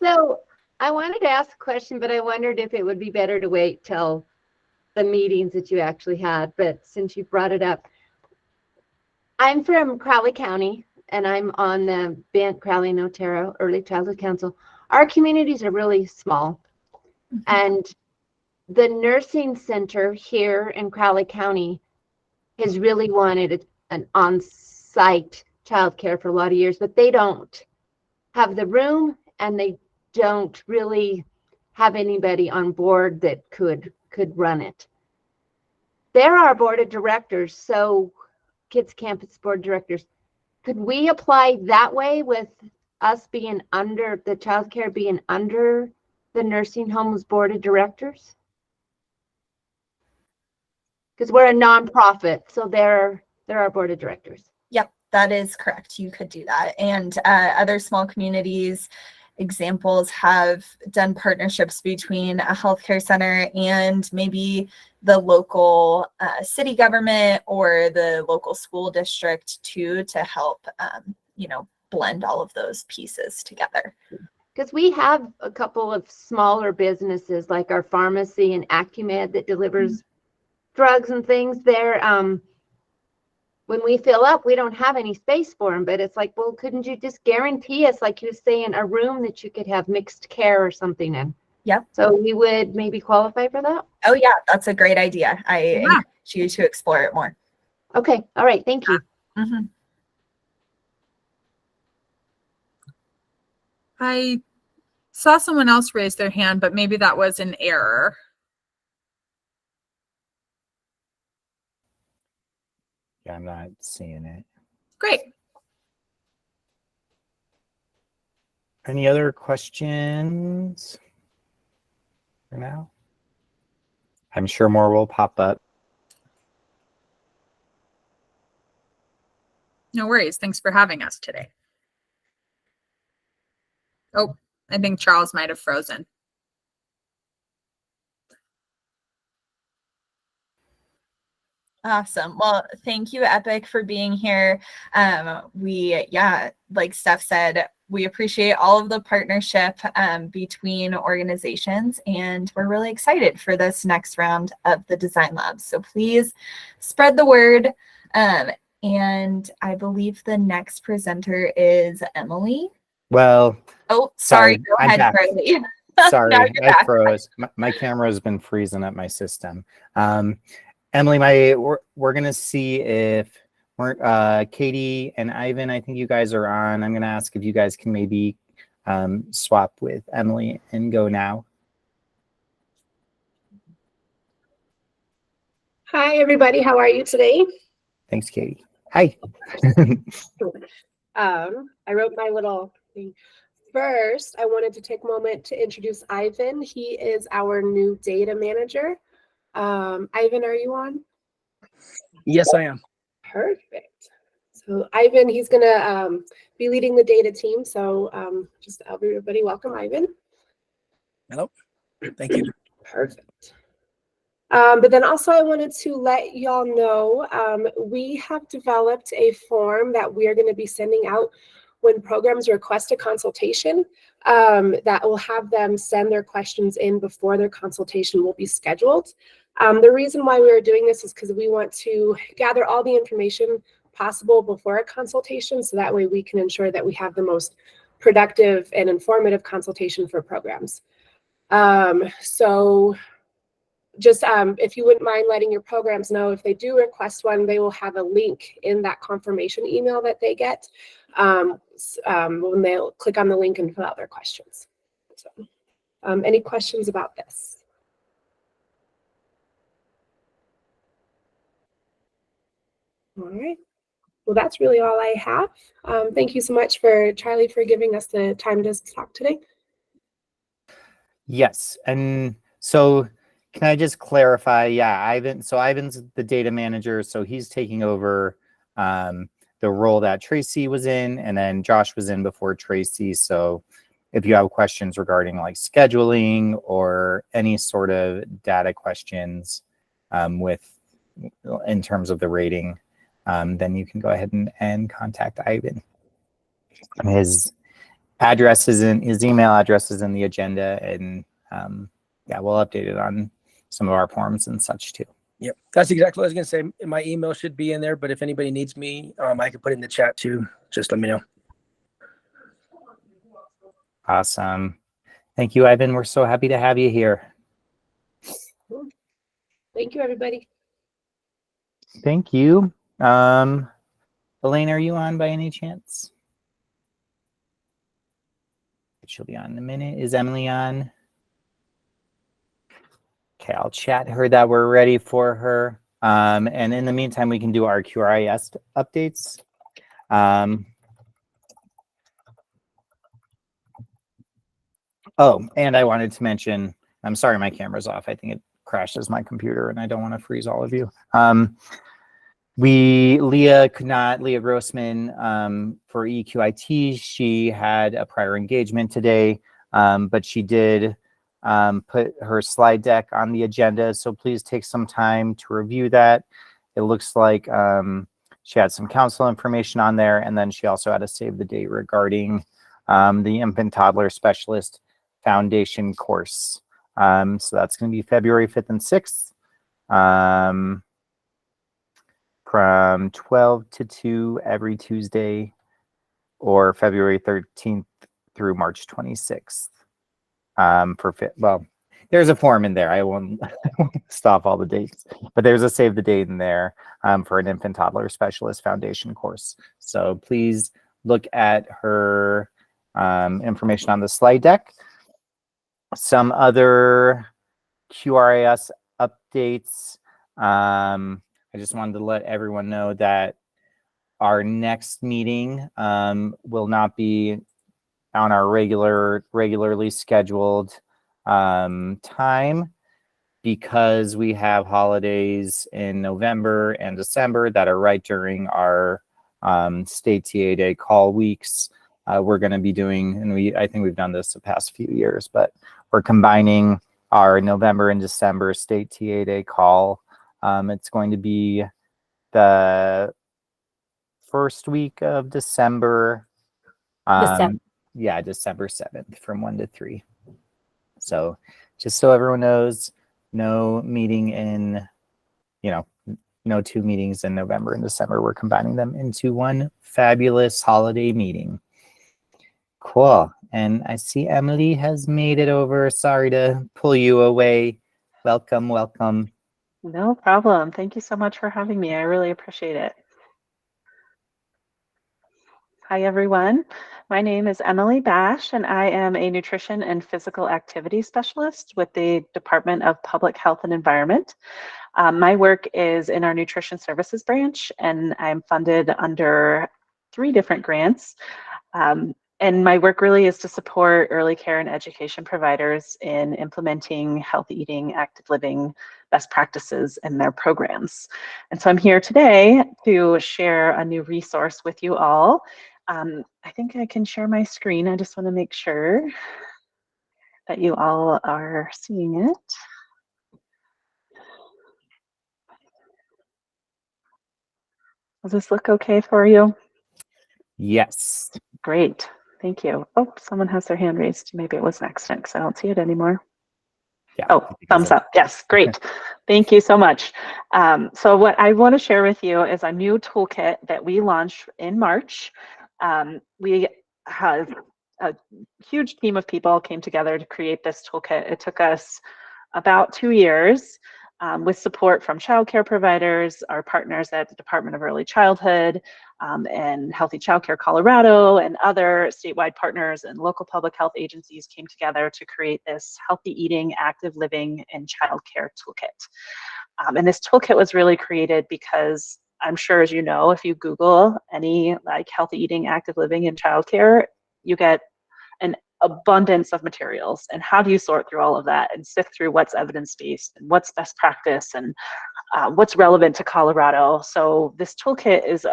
so I wanted to ask a question, but I wondered if it would be better to wait till the meetings that you actually had. But since you brought it up, I'm from Crowley County, and I'm on the Bent Crowley and Otero Early Childhood Council. Our communities are really small, and the nursing center here in Crowley County has really wanted an on-site childcare for a lot of years, but they don't have the room, and they don't really have anybody on board that could run it. There are board of directors, so Kids Campus board of directors. Could we apply that way with us being under the childcare, being under the nursing homes board of directors? Because we're a nonprofit, so they're our board of directors. Yep, that is correct. You could do that. And other small communities, examples, have done partnerships between a healthcare center and maybe the local city government or the local school district to help, blend all of those pieces together. Because we have a couple of smaller businesses like our pharmacy and Acumed that delivers drugs and things there. When we fill up, we don't have any space for them, but it's like, well, couldn't you just guarantee us, like you were saying, a room that you could have mixed care or something in? Yep. So we would maybe qualify for that? Oh yeah, that's a great idea. I encourage you to explore it more. Okay. All right. Thank you. Mm-hmm. I saw someone else raise their hand, but maybe that was an error. Yeah, I'm not seeing it. Great. Any other questions for now? I'm sure more will pop up. No worries. Thanks for having us today. Oh, I think Charles might have frozen. Awesome. Well, thank you, Epic, for being here. Like Steph said, we appreciate all of the partnership between organizations, and we're really excited for this next round of the Design Lab. So please spread the word. And I believe the next presenter is Emily. Well, Oh, sorry. Go I'm ahead, back. Carly. Sorry, Now you're I back. froze. My camera has been freezing up my system. Emily, we're gonna see if Katie and Ivan, I think you guys are on. I'm gonna ask if you guys can maybe swap with Emily and go now. Hi, everybody. How are you today? Thanks, Katie. Hi. I wrote my little thing. First, I wanted to take a moment to introduce Ivan. He is our new data manager. Ivan, are you on? Yes, I am. Perfect. So Ivan, he's going to be leading the data team. So just everybody welcome Ivan. Hello. Thank you. Perfect. But then also I wanted to let y'all know we have developed a form that we are going to be sending out when programs request a consultation that will have them send their questions in before their consultation will be scheduled. The reason why we are doing this is because we want to gather all the information possible before a consultation, so that way we can ensure that we have the most productive and informative consultation for programs. So just if you wouldn't mind letting your programs know if they do request one, they will have a link in that confirmation email that they get when they'll click on the link and fill out their questions. So, any questions about this? All right. Well, that's really all I have. Thank you so much for Charlie for giving us the time to talk today. Yes, and so can I just clarify? Yeah, Ivan's the data manager, so he's taking over the role that Tracy was in, and then Josh was in before Tracy. So if you have questions regarding like scheduling or any sort of data questions in terms of the rating, then you can go ahead and contact Ivan. His email address is in the agenda, and yeah, we'll update it on some of our forms and such too. Yep, that's exactly what I was gonna say. My email should be in there, but if anybody needs me, I can put it in the chat too. Just let me know. Awesome. Thank you, Ivan. We're so happy to have you here. Thank you, everybody. Thank you. Elaine, are you on by any chance? She'll be on in a minute. Is Emily on? Okay, I'll chat her that we're ready for her. And in the meantime, we can do our QRIS updates. Oh, and I wanted to mention, I'm sorry my camera's off. I think it crashes my computer and I don't want to freeze all of you. Leah Grossman for EQIT, she had a prior engagement today, but she did put her slide deck on the agenda. So please take some time to review that. It looks like she had some council information on there, and then she also had a save the date regarding the Infant Toddler Specialist Foundation course. So that's going to be February 5th and 6th. From 12 to 2 every Tuesday, or February 13th through March 26th. Well, there's a form in there. I won't stop all the dates, but there's a save the date in there for an Infant Toddler Specialist Foundation course. So please look at her information on the slide deck. Some other QRIS updates. I just wanted to let everyone know that our next meeting will not be on our regularly scheduled time, because we have holidays in November and December that are right during our state TA Day call weeks. We're going to be doing, and I think we've done this the past few years, but we're combining our November and December state TA Day call. It's going to be the first week of December. December. Yeah, December 7th from 1 to 3. So just so everyone knows, no meeting in, no 2 meetings in November and December. We're combining them into one fabulous holiday meeting. Cool. And I see Emily has made it over. Sorry to pull you away. Welcome, welcome. No problem. Thank you so much for having me. I really appreciate it. Hi, everyone. My name is Emily Bash, and I am a nutrition and physical activity specialist with the Department of Public Health and Environment. My work is in our nutrition services branch, and I'm funded under 3 different grants. And my work really is to support early care and education providers in implementing healthy eating, active living best practices in their programs. And so I'm here today to share a new resource with you all. I think I can share my screen. I just want to make sure that you all are seeing it. Does this look okay for you? Yes. Great. Thank you. Oh, someone has their hand raised. Maybe it was an accident because I don't see it anymore. Yeah. Oh, thumbs up. Yes, great. Thank you so much. So what I want to share with you is a new toolkit that we launched in March. We have a huge team of people came together to create this toolkit. It took us about 2 years with support from childcare providers, our partners at the Department of Early Childhood, and Healthy Childcare Colorado, and other statewide partners and local public health agencies came together to create this healthy eating, active living, and childcare toolkit. And this toolkit was really created because I'm sure, as you know, if you Google any like healthy eating, active living, and childcare, you get an abundance of materials. And how do you sort through all of that and sift through what's evidence-based and what's best practice and what's relevant to Colorado? So this toolkit is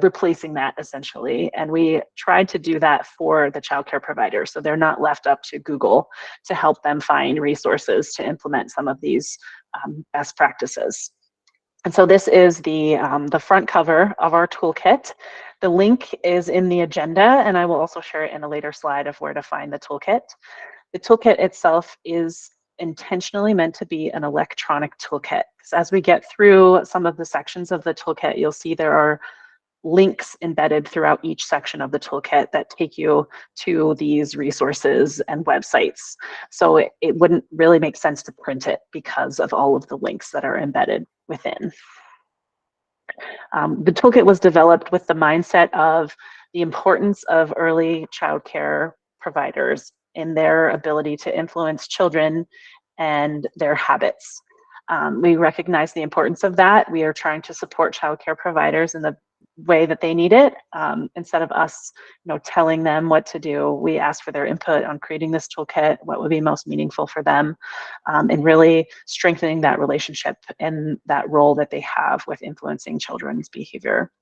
replacing that essentially. And we tried to do that for the childcare providers, so they're not left up to Google to help them find resources to implement some of these best practices. And so this is the front cover of our toolkit. The link is in the agenda, and I will also share it in a later slide of where to find the toolkit. The toolkit itself is intentionally meant to be an electronic toolkit. So as we get through some of the sections of the toolkit, you'll see there are links embedded throughout each section of the toolkit that take you to these resources and websites. So it wouldn't really make sense to print it because of all of the links that are embedded within. The toolkit was developed with the mindset of the importance of early childcare providers in their ability to influence children and their habits. We recognize the importance of that. We are trying to support childcare providers in the way that they need it. Instead of us, telling them what to do, we ask for their input on creating this toolkit, what would be most meaningful for them, and really strengthening that relationship and that role that they have with influencing children's behavior.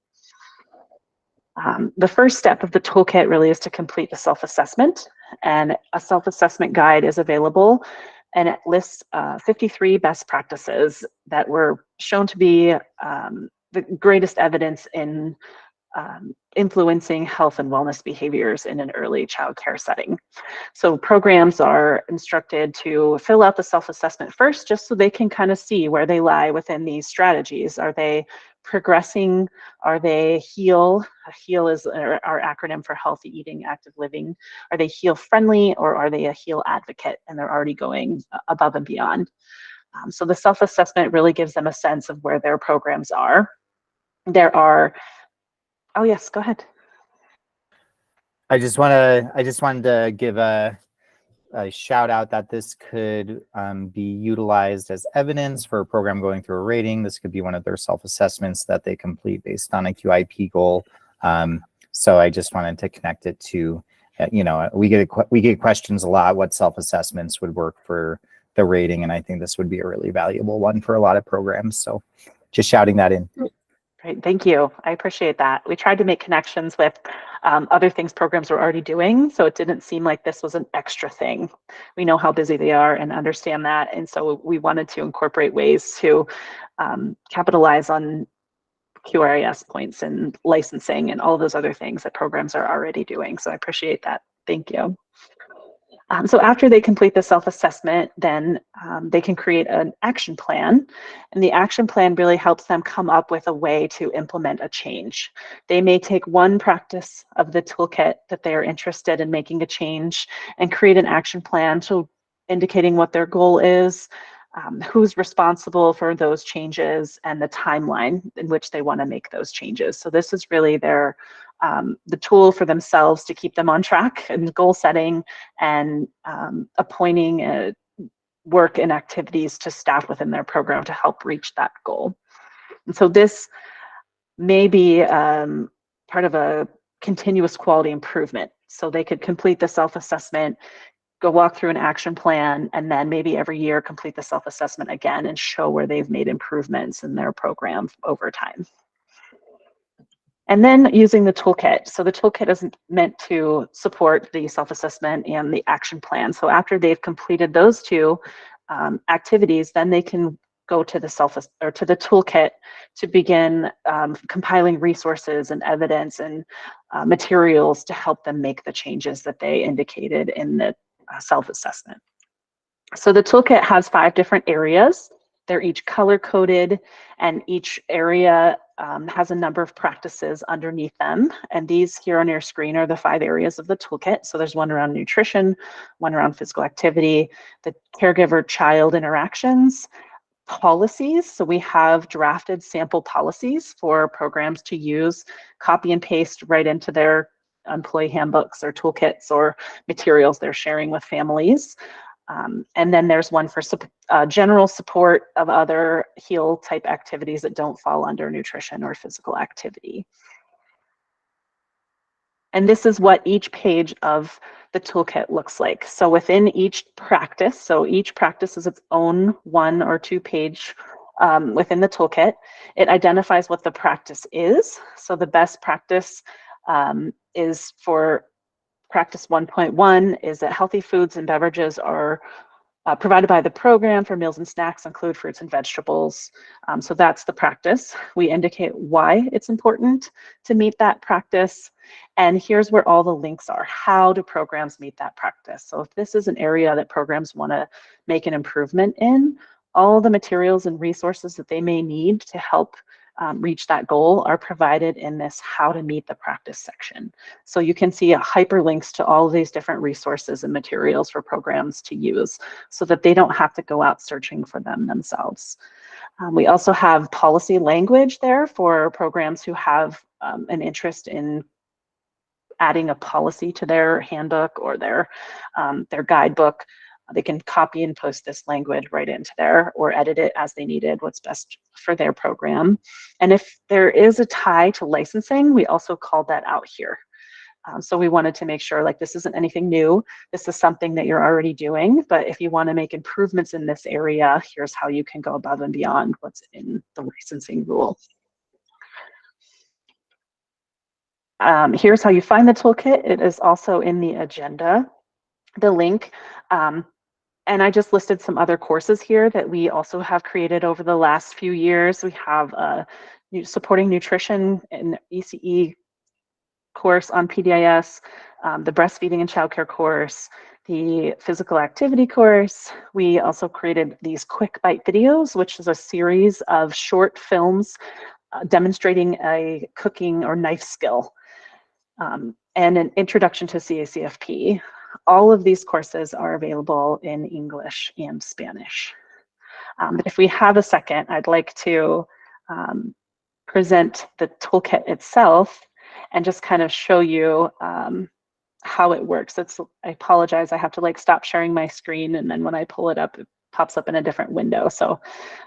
The first step of the toolkit really is to complete the self-assessment, and a self-assessment guide is available, and it lists 53 best practices that were shown to be the greatest evidence in influencing health and wellness behaviors in an early child care setting. So programs are instructed to fill out the self-assessment first, just so they can kind of see where they lie within these strategies. Are they progressing? Are they HEAL? HEAL is our acronym for healthy eating, active living. Are they HEAL friendly, or are they a HEAL advocate and they're already going above and beyond? So the self-assessment really gives them a sense of where their programs are. There are, oh yes, go ahead. I just wanted to give a shout out that this could be utilized as evidence for a program going through a rating. This could be one of their self-assessments that they complete based on a QIP goal. So I just wanted to connect it to, we get questions a lot, what self-assessments would work for the rating, and I think this would be a really valuable one for a lot of programs. So just shouting that in. Great, thank you. I appreciate that. We tried to make connections with other things programs are already doing, so it didn't seem like this was an extra thing. We know how busy they are and understand that, and so we wanted to incorporate ways to capitalize on QRIS points and licensing and all those other things that programs are already doing. So I appreciate that. Thank you. So after they complete the self-assessment, then they can create an action plan. And the action plan really helps them come up with a way to implement a change. They may take one practice of the toolkit that they are interested in making a change and create an action plan to indicating what their goal is, who's responsible for those changes, and the timeline in which they want to make those changes. So this is really their the tool for themselves to keep them on track and goal setting and appointing work and activities to staff within their program to help reach that goal. And so this may be part of a continuous quality improvement. So they could complete the self-assessment, go walk through an action plan, and then maybe every year complete the self-assessment again and show where they've made improvements in their program over time. And then using the toolkit. So the toolkit is meant to support the self-assessment and the action plan. So after they've completed those two activities, then they can go to the toolkit to begin compiling resources and evidence and materials to help them make the changes that they indicated in the self-assessment. So the toolkit has 5 different areas. They're each color-coded, and each area has a number of practices underneath them. And these here on your screen are the 5 areas of the toolkit. So there's one around nutrition, one around physical activity, the caregiver-child interactions, policies. So we have drafted sample policies for programs to use, copy and paste right into their employee handbooks or toolkits or materials they're sharing with families. And then there's one for general support of other HEAL type activities that don't fall under nutrition or physical activity. And this is what each page of the toolkit looks like. So within each practice, so each practice is its own 1 or 2 page within the toolkit. It identifies what the practice is. So the best practice is for practice 1.1 is that healthy foods and beverages are provided by the program for meals and snacks include fruits and vegetables. So that's the practice. We indicate why it's important to meet that practice. And here's where all the links are. How do programs meet that practice? So if this is an area that programs want to make an improvement in, all the materials and resources that they may need to help reach that goal are provided in this how to meet the practice section. So you can see hyperlinks to all of these different resources and materials for programs to use so that they don't have to go out searching for them themselves. We also have policy language there for programs who have an interest in adding a policy to their handbook or their guidebook. They can copy and post this language right into there or edit it as they needed, what's best for their program. And if there is a tie to licensing, we also called that out here. So we wanted to make sure like this isn't anything new. This is something that you're already doing, but if you want to make improvements in this area, here's how you can go above and beyond what's in the licensing rule. Here's how you find the toolkit. It is also in the agenda, the link. And I just listed some other courses here that we also have created over the last few years. We have supporting nutrition and ECE course on PDIS, the breastfeeding and childcare course, the physical activity course. We also created these quick bite videos, which is a series of short films demonstrating a cooking or knife skill, and an introduction to CACFP. All of these courses are available in English and Spanish. But if we have a second, I'd like to present the toolkit itself and just kind of show you how it works. I apologize, I have to like stop sharing my screen, and then when I pull it up, it pops up in a different window. So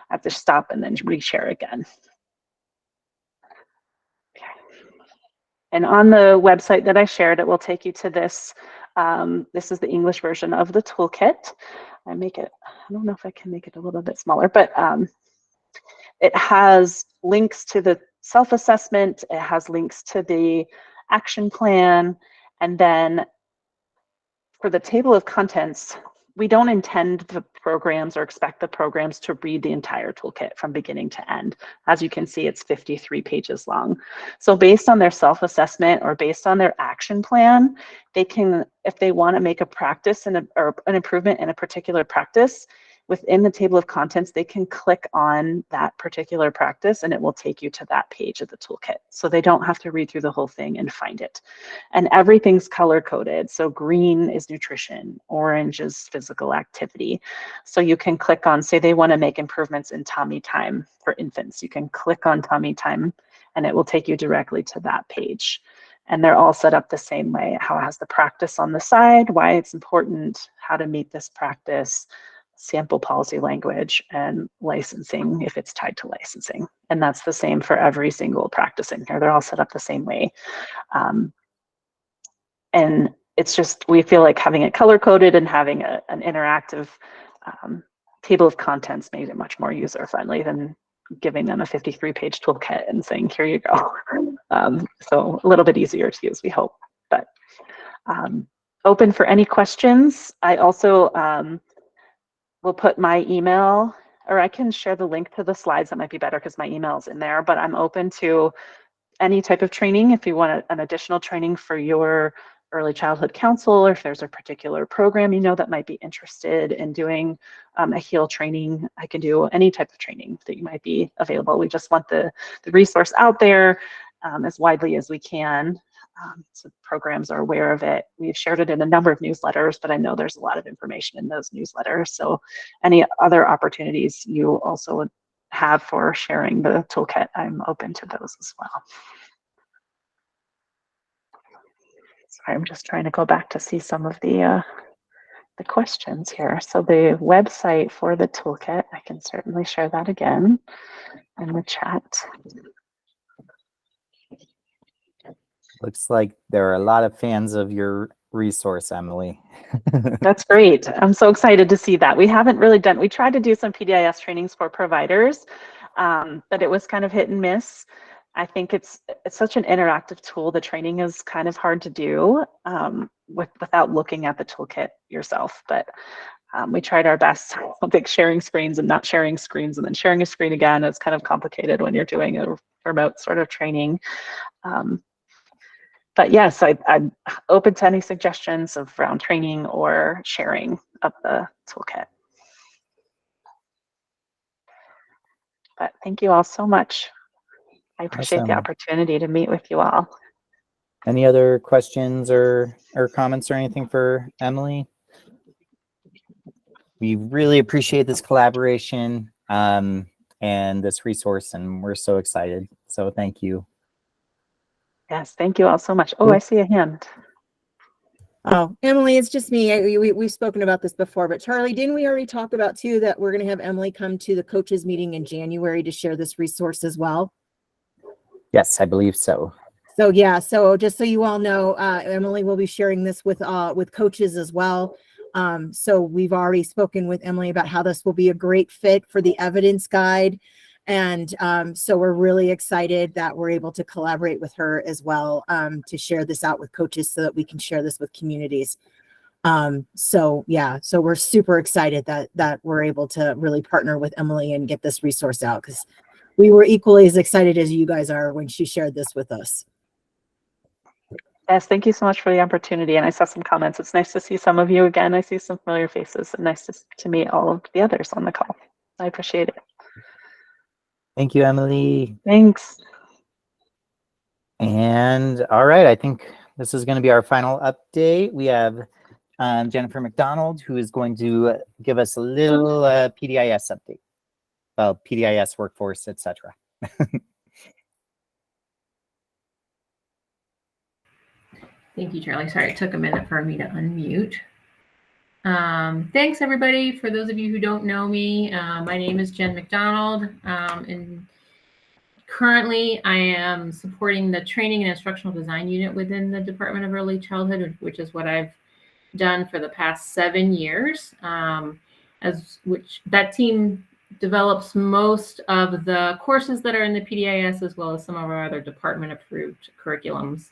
I have to stop and then reshare again. Okay. And on the website that I shared, it will take you to this. This is the English version of the toolkit. I don't know if I can make it a little bit smaller, but it has links to the self-assessment. It has links to the action plan. And then for the table of contents, we don't intend the programs or expect the programs to read the entire toolkit from beginning to end. As you can see, it's 53 pages long. So based on their self-assessment or based on their action plan, they can, if they want to make a practice or an improvement in a particular practice, within the table of contents, they can click on that particular practice and it will take you to that page of the toolkit. So they don't have to read through the whole thing and find it. And everything's color coded. So green is nutrition, orange is physical activity. So you can click on, say they want to make improvements in tummy time for infants. You can click on tummy time and it will take you directly to that page. And they're all set up the same way. How it has the practice on the side, why it's important, how to meet this practice, sample policy language, and licensing if it's tied to licensing. And that's the same for every single practice in here. They're all set up the same way. And it's just, we feel like having it color coded and having an interactive table of contents made it much more user friendly than giving them a 53-page toolkit and saying, here you go. So a little bit easier to use, we hope. But open for any questions. I also will put my email, or I can share the link to the slides. That might be better because my email's in there, but I'm open to any type of training. If you want an additional training for your early childhood counsel, or if there's a particular program you know that might be interested in doing a HEAL training, I can do any type of training that you might be available. We just want the resource out there as widely as we can. So programs are aware of it. We've shared it in a number of newsletters, but I know there's a lot of information in those newsletters. So any other opportunities you also would have for sharing the toolkit, I'm open to those as well. Sorry, I'm just trying to go back to see some of the questions here. So the website for the toolkit, I can certainly share that again in the chat. Looks like there are a lot of fans of your resource, Emily. That's great. I'm so excited to see that. We haven't really done, we tried to do some PDIS trainings for providers, but it was kind of hit and miss. I think it's such an interactive tool. The training is kind of hard to do without looking at the toolkit yourself, but we tried our best. I think sharing screens and not sharing screens and then sharing a screen again is kind of complicated when you're doing a remote sort of training. But yes, I'm open to any suggestions around training or sharing of the toolkit. But thank you all so much. I appreciate the Awesome. opportunity to meet with you all. Any other questions or comments or anything for Emily? We really appreciate this collaboration and this resource, and we're so excited. So thank you. Yes, thank you all so much. Oh, I see a hand. Oh, Emily, it's just me. We've spoken about this before, but Charlie, didn't we already talk about too that we're going to have Emily come to the coaches meeting in January to share this resource as well? Yes, I believe so. So yeah, so just so you all know, Emily will be sharing this with coaches as well. So we've already spoken with Emily about how this will be a great fit for the evidence guide. And so we're really excited that we're able to collaborate with her as well to share this out with coaches so that we can share this with communities. So yeah, so we're super excited that we're able to really partner with Emily and get this resource out, because we were equally as excited as you guys are when she shared this with us. Yes, thank you so much for the opportunity. And I saw some comments. It's nice to see some of you again. I see some familiar faces, and nice to meet all of the others on the call. I appreciate it. Thank you, Emily. Thanks. And all right, I think this is going to be our final update. We have Jennifer McDonald, who is going to give us a little PDIS update. Well, PDIS workforce, etc. Thank you, Charlie. Sorry, it took a minute for me to unmute. Thanks, everybody. For those of you who don't know me, my name is Jen McDonald, and currently I am supporting the Training and Instructional Design Unit within the Department of Early Childhood, which is what I've done for the past 7 years. That team develops most of the courses that are in the PDIS, as well as some of our other department approved curriculums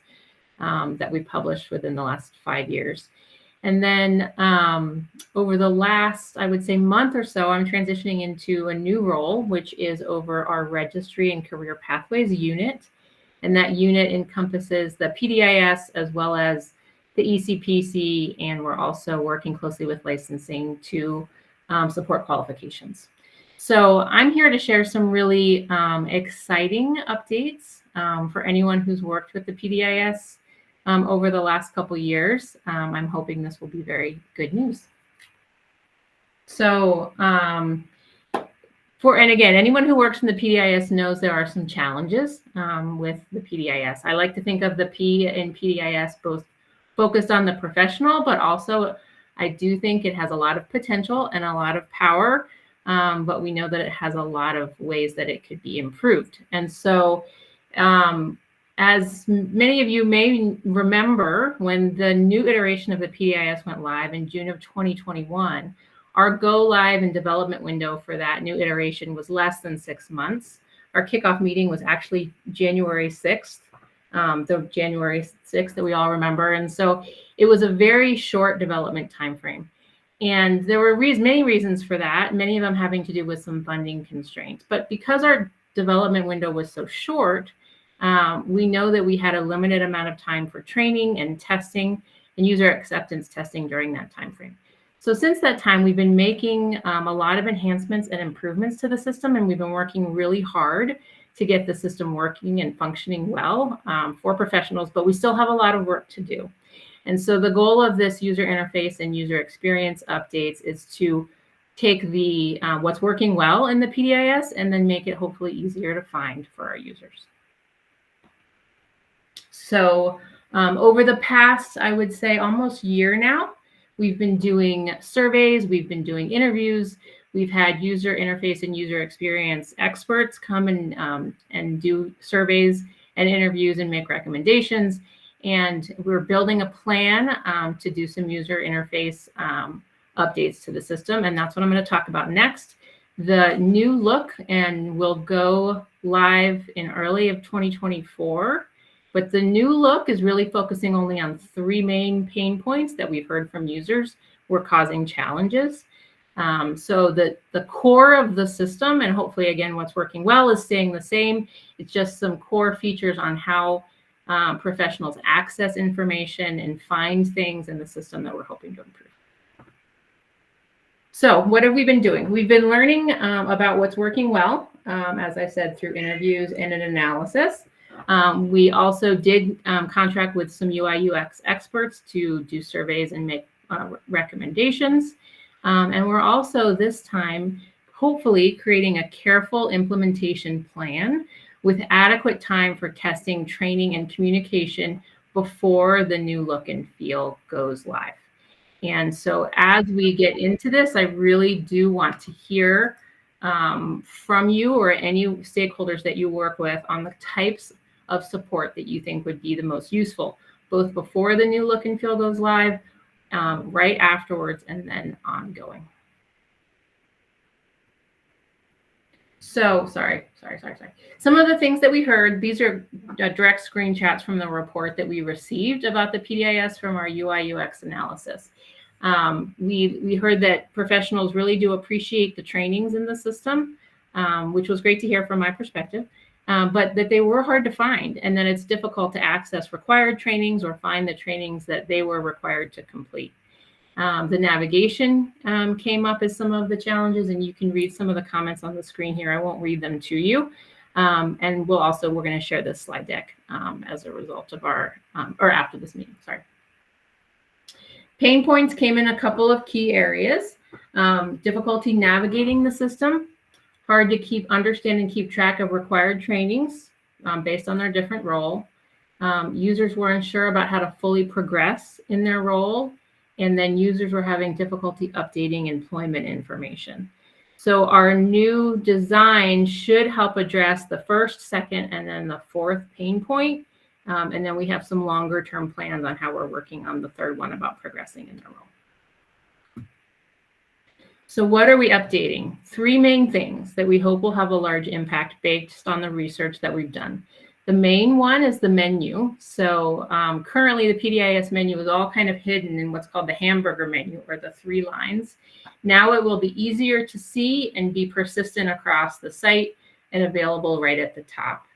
that we published within the last 5 years. And then over the last, I would say, month or so, I'm transitioning into a new role, which is over our Registry and Career Pathways unit. And that unit encompasses the PDIS as well as the ECPC, and we're also working closely with licensing to support qualifications. So I'm here to share some really exciting updates for anyone who's worked with the PDIS over the last couple years. I'm hoping this will be very good news. So and again, anyone who works in the PDIS knows there are some challenges with the PDIS. I like to think of the P in PDIS both focused on the professional, but also I do think it has a lot of potential and a lot of power, but we know that it has a lot of ways that it could be improved. And so as many of you may remember, when the new iteration of the PDIS went live in June of 2021, our go live and development window for that new iteration was less than 6 months. Our kickoff meeting was actually January 6th, the January 6th that we all remember. And so it was a very short development timeframe. And there were many reasons for that, many of them having to do with some funding constraints. But because our development window was so short, we know that we had a limited amount of time for training and testing and user acceptance testing during that timeframe. So since that time, we've been making a lot of enhancements and improvements to the system, and we've been working really hard to get the system working and functioning well for professionals, but we still have a lot of work to do. And so the goal of this user interface and user experience updates is to take the what's working well in the PDIS and then make it hopefully easier to find for our users. So over the past, I would say almost year now, we've been doing surveys, we've been doing interviews, we've had user interface and user experience experts come and do surveys and interviews and make recommendations. And we're building a plan to do some user interface updates to the system. And that's what I'm going to talk about next. The new look and will go live in early of 2024. But the new look is really focusing only on 3 main pain points that we've heard from users were causing challenges. So the core of the system, and hopefully again what's working well, is staying the same. It's just some core features on how professionals access information and find things in the system that we're hoping to improve. So what have we been doing? We've been learning about what's working well, as I said, through interviews and an analysis. We also did contract with some UI UX experts to do surveys and make recommendations. And we're also this time hopefully creating a careful implementation plan with adequate time for testing, training, and communication before the new look and feel goes live. And so as we get into this, I really do want to hear from you or any stakeholders that you work with on the types of support that you think would be the most useful, both before the new look and feel goes live, right afterwards, and then ongoing. So sorry. Some of the things that we heard, these are direct screenshots from the report that we received about the PDIS from our UI UX analysis. We heard that professionals really do appreciate the trainings in the system, which was great to hear from my perspective, but that they were hard to find and that it's difficult to access required trainings or find the trainings that they were required to complete. The navigation came up as some of the challenges, and you can read some of the comments on the screen here. I won't read them to you. And we're going to share this slide deck as a result of our, or after this meeting, sorry. Pain points came in a couple of key areas. Difficulty navigating the system, hard to understand and keep track of required trainings based on their different role. Users were unsure about how to fully progress in their role, and then users were having difficulty updating employment information. So our new design should help address the first, second, and then the 4th pain point. And then we have some longer term plans on how we're working on the 3rd one about progressing in their role. So what are we updating? 3 main things that we hope will have a large impact based on the research that we've done. The main one is the menu. So currently the PDIS menu is all kind of hidden in what's called the hamburger menu, or the 3 lines. Now it will be easier to see and be persistent across the site and available right at the top.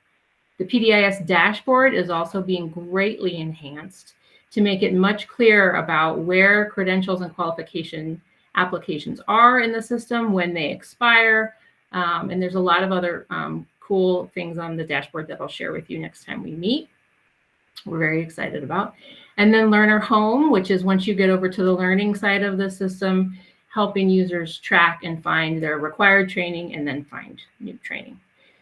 The PDIS dashboard is also being greatly enhanced to make it much clearer about where credentials and qualification applications are in the system, when they expire, and there's a lot of other cool things on the dashboard that I'll share with you next time we meet. We're very excited about. And then Learner Home, which is once you get over to the learning side of the system, helping users track and find their required training and then find new training.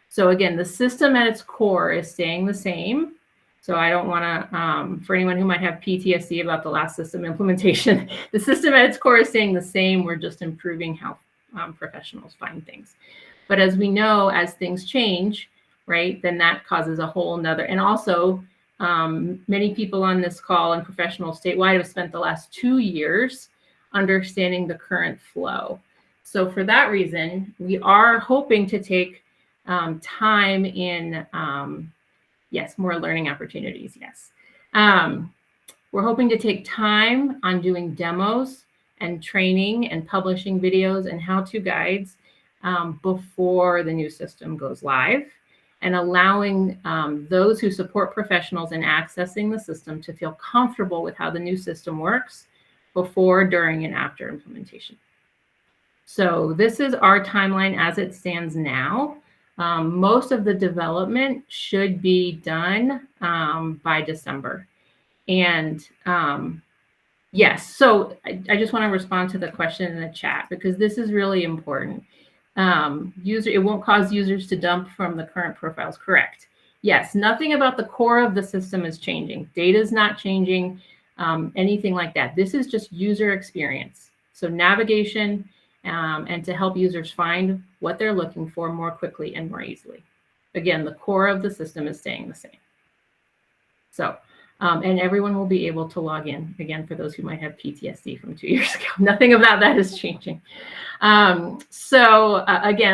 So again, the system at its core is staying the same. So I don't want to, for anyone who might have PTSD about the last system implementation, the system at its core is staying the same. We're just improving how professionals find things. But as we know, as things change, right, then that causes a whole nother, and also many people on this call and professionals statewide have spent the last 2 years understanding the current flow. So for that reason, we are hoping to take time in, yes, more learning opportunities, yes. We're hoping to take time on doing demos and training and publishing videos and how-to guides before the new system goes live, and allowing those who support professionals in accessing the system to feel comfortable with how the new system works before, during, and after implementation. So this is our timeline as it stands now. Most of the development should be done by December. And yes, so I just want to respond to the question in the chat, because this is really important. It won't cause users to dump from the current profiles. Correct. Yes, nothing about the core of the system is changing. Data is not changing, anything like that. This is just user experience. So navigation and to help users find what they're looking for more quickly and more easily. Again, the core of the system is staying the same. So, and everyone will be able to log in, again, for those who might have PTSD from 2 years ago. Nothing about that is changing. Again,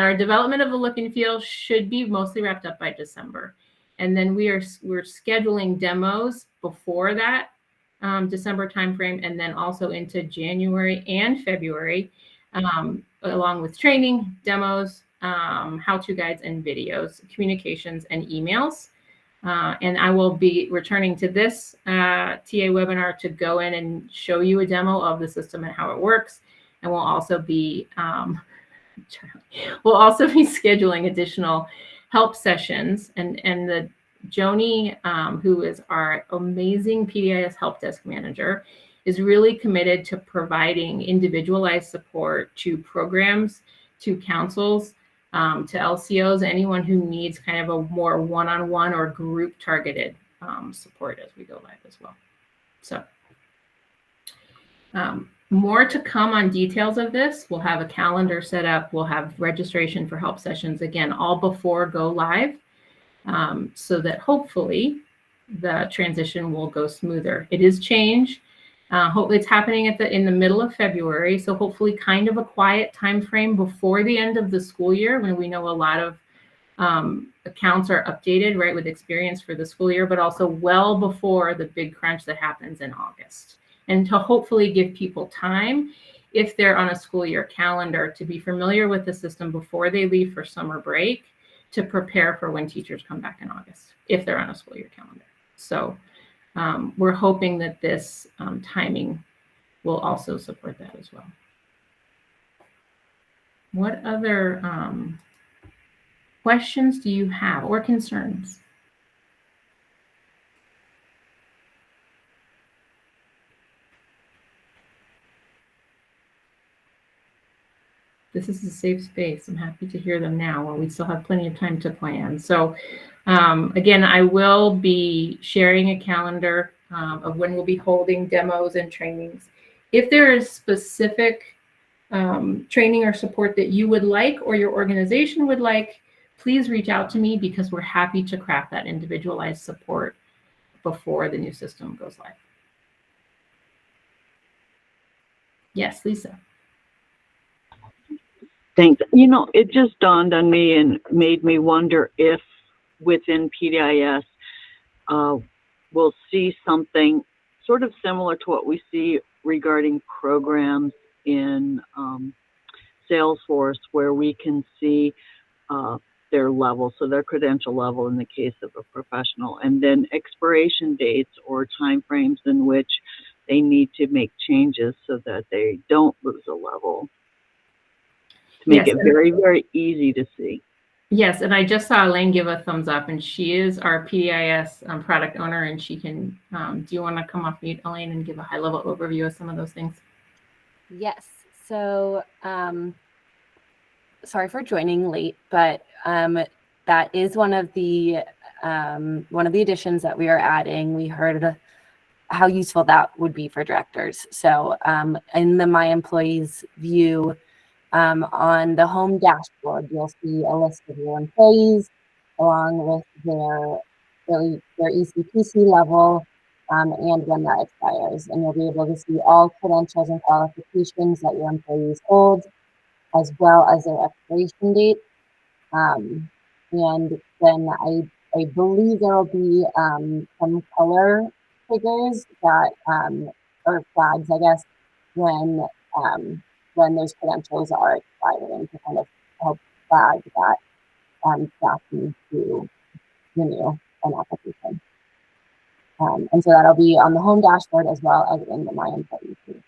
our development of the look and feel should be mostly wrapped up by December. And then we're scheduling demos before that December timeframe, and then also into January and February, along with training, demos, how-to guides and videos, communications, and emails. And I will be returning to this TA webinar to go in and show you a demo of the system and how it works. And we'll also be scheduling additional help sessions. And the Joni, who is our amazing PDIS help desk manager, is really committed to providing individualized support to programs, to councils, to LCOs, anyone who needs kind of a more one-on-one or group targeted support as we go live as well. So more to come on details of this. We'll have a calendar set up. We'll have registration for help sessions, again, all before go live, so that hopefully the transition will go smoother. It is change. Hopefully it's happening in the middle of February, so hopefully kind of a quiet time frame before the end of the school year, when we know a lot of accounts are updated, right, with experience for the school year, but also well before the big crunch that happens in August. And to hopefully give people time, if they're on a school year calendar, to be familiar with the system before they leave for summer break, to prepare for when teachers come back in August, if they're on a school year calendar. So we're hoping that this timing will also support that as well. What other questions do you have or concerns? This is a safe space. I'm happy to hear them now while we still have plenty of time to plan. So again, I will be sharing a calendar of when we'll be holding demos and trainings. If there is specific training or support that you would like or your organization would like, please reach out to me, because we're happy to craft that individualized support before the new system goes live. Yes, Lisa. Thanks. You know, it just dawned on me and made me wonder if within PDIS we'll see something sort of similar to what we see regarding programs in Salesforce, where we can see their level, so their credential level in the case of a professional, and then expiration dates or timeframes in which they need to make changes so that they don't lose a level. To make Yes, it very, very easy to see. Yes, and I just saw Elaine give a thumbs up, and she is our PDIS product owner, and she can, do you want to come off mute, Elaine, and give a high-level overview of some of those things? Yes. So, sorry for joining late, but that is one of the additions that we are adding. We heard how useful that would be for directors. So, in the My Employees view, on the home dashboard, you'll see a list of your employees along with their ECPC level and when that expires. And you'll be able to see all credentials and qualifications that your employees hold, as well as their expiration date. And then I believe there will be some color triggers that, or flags, I guess, when those credentials are expiring to kind of help flag that staff needs to renew an application. And so that'll be on the home dashboard as well as in the My Employees view.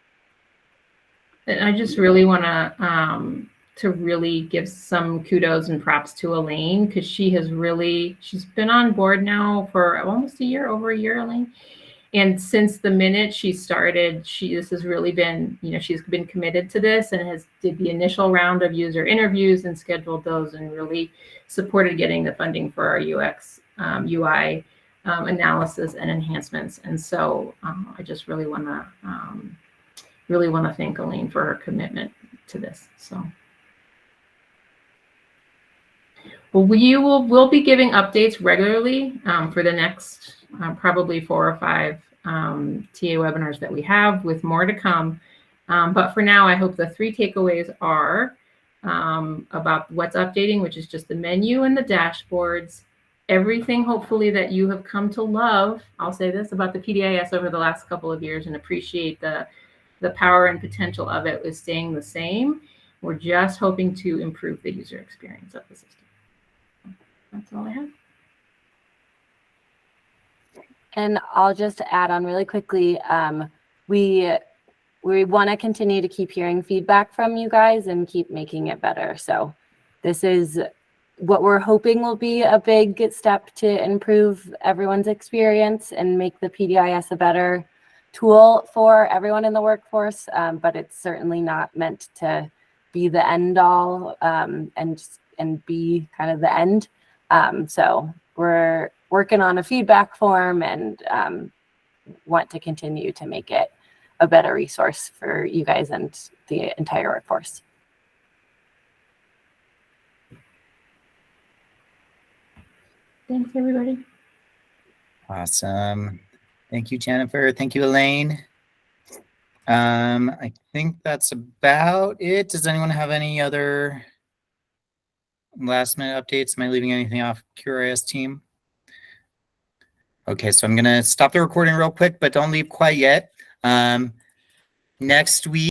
And I just really want to really give some kudos and props to Elaine, because she's been on board now for almost a year, over a year, Elaine. And since the minute she started, this has really been, she's been committed to this and did the initial round of user interviews and scheduled those and really supported getting the funding for our UX, UI analysis and enhancements. And so I just really want to thank Elaine for her commitment to this. So. Well, we'll be giving updates regularly for the next probably 4 or 5 TA webinars that we have, with more to come. But for now, I hope the 3 takeaways are about what's updating, which is just the menu and the dashboards, everything hopefully that you have come to love. I'll say this about the PDIS over the last couple of years and appreciate the power and potential of it is staying the same. We're just hoping to improve the user experience of the system. That's all I have. And I'll just add on really quickly, we want to continue to keep hearing feedback from you guys and keep making it better. So this is what we're hoping will be a big step to improve everyone's experience and make the PDIS a better tool for everyone in the workforce. But it's certainly not meant to be the end all and be kind of the end. So we're working on a feedback form and want to continue to make it a better resource for you guys and the entire workforce. Thanks, everybody. Awesome. Thank you, Jennifer. Thank you, Elaine. I think that's about it. Does anyone have any other last minute updates? Am I leaving anything off, QRIS team? Okay, so I'm going to stop the recording real quick, but don't leave quite yet. Next week,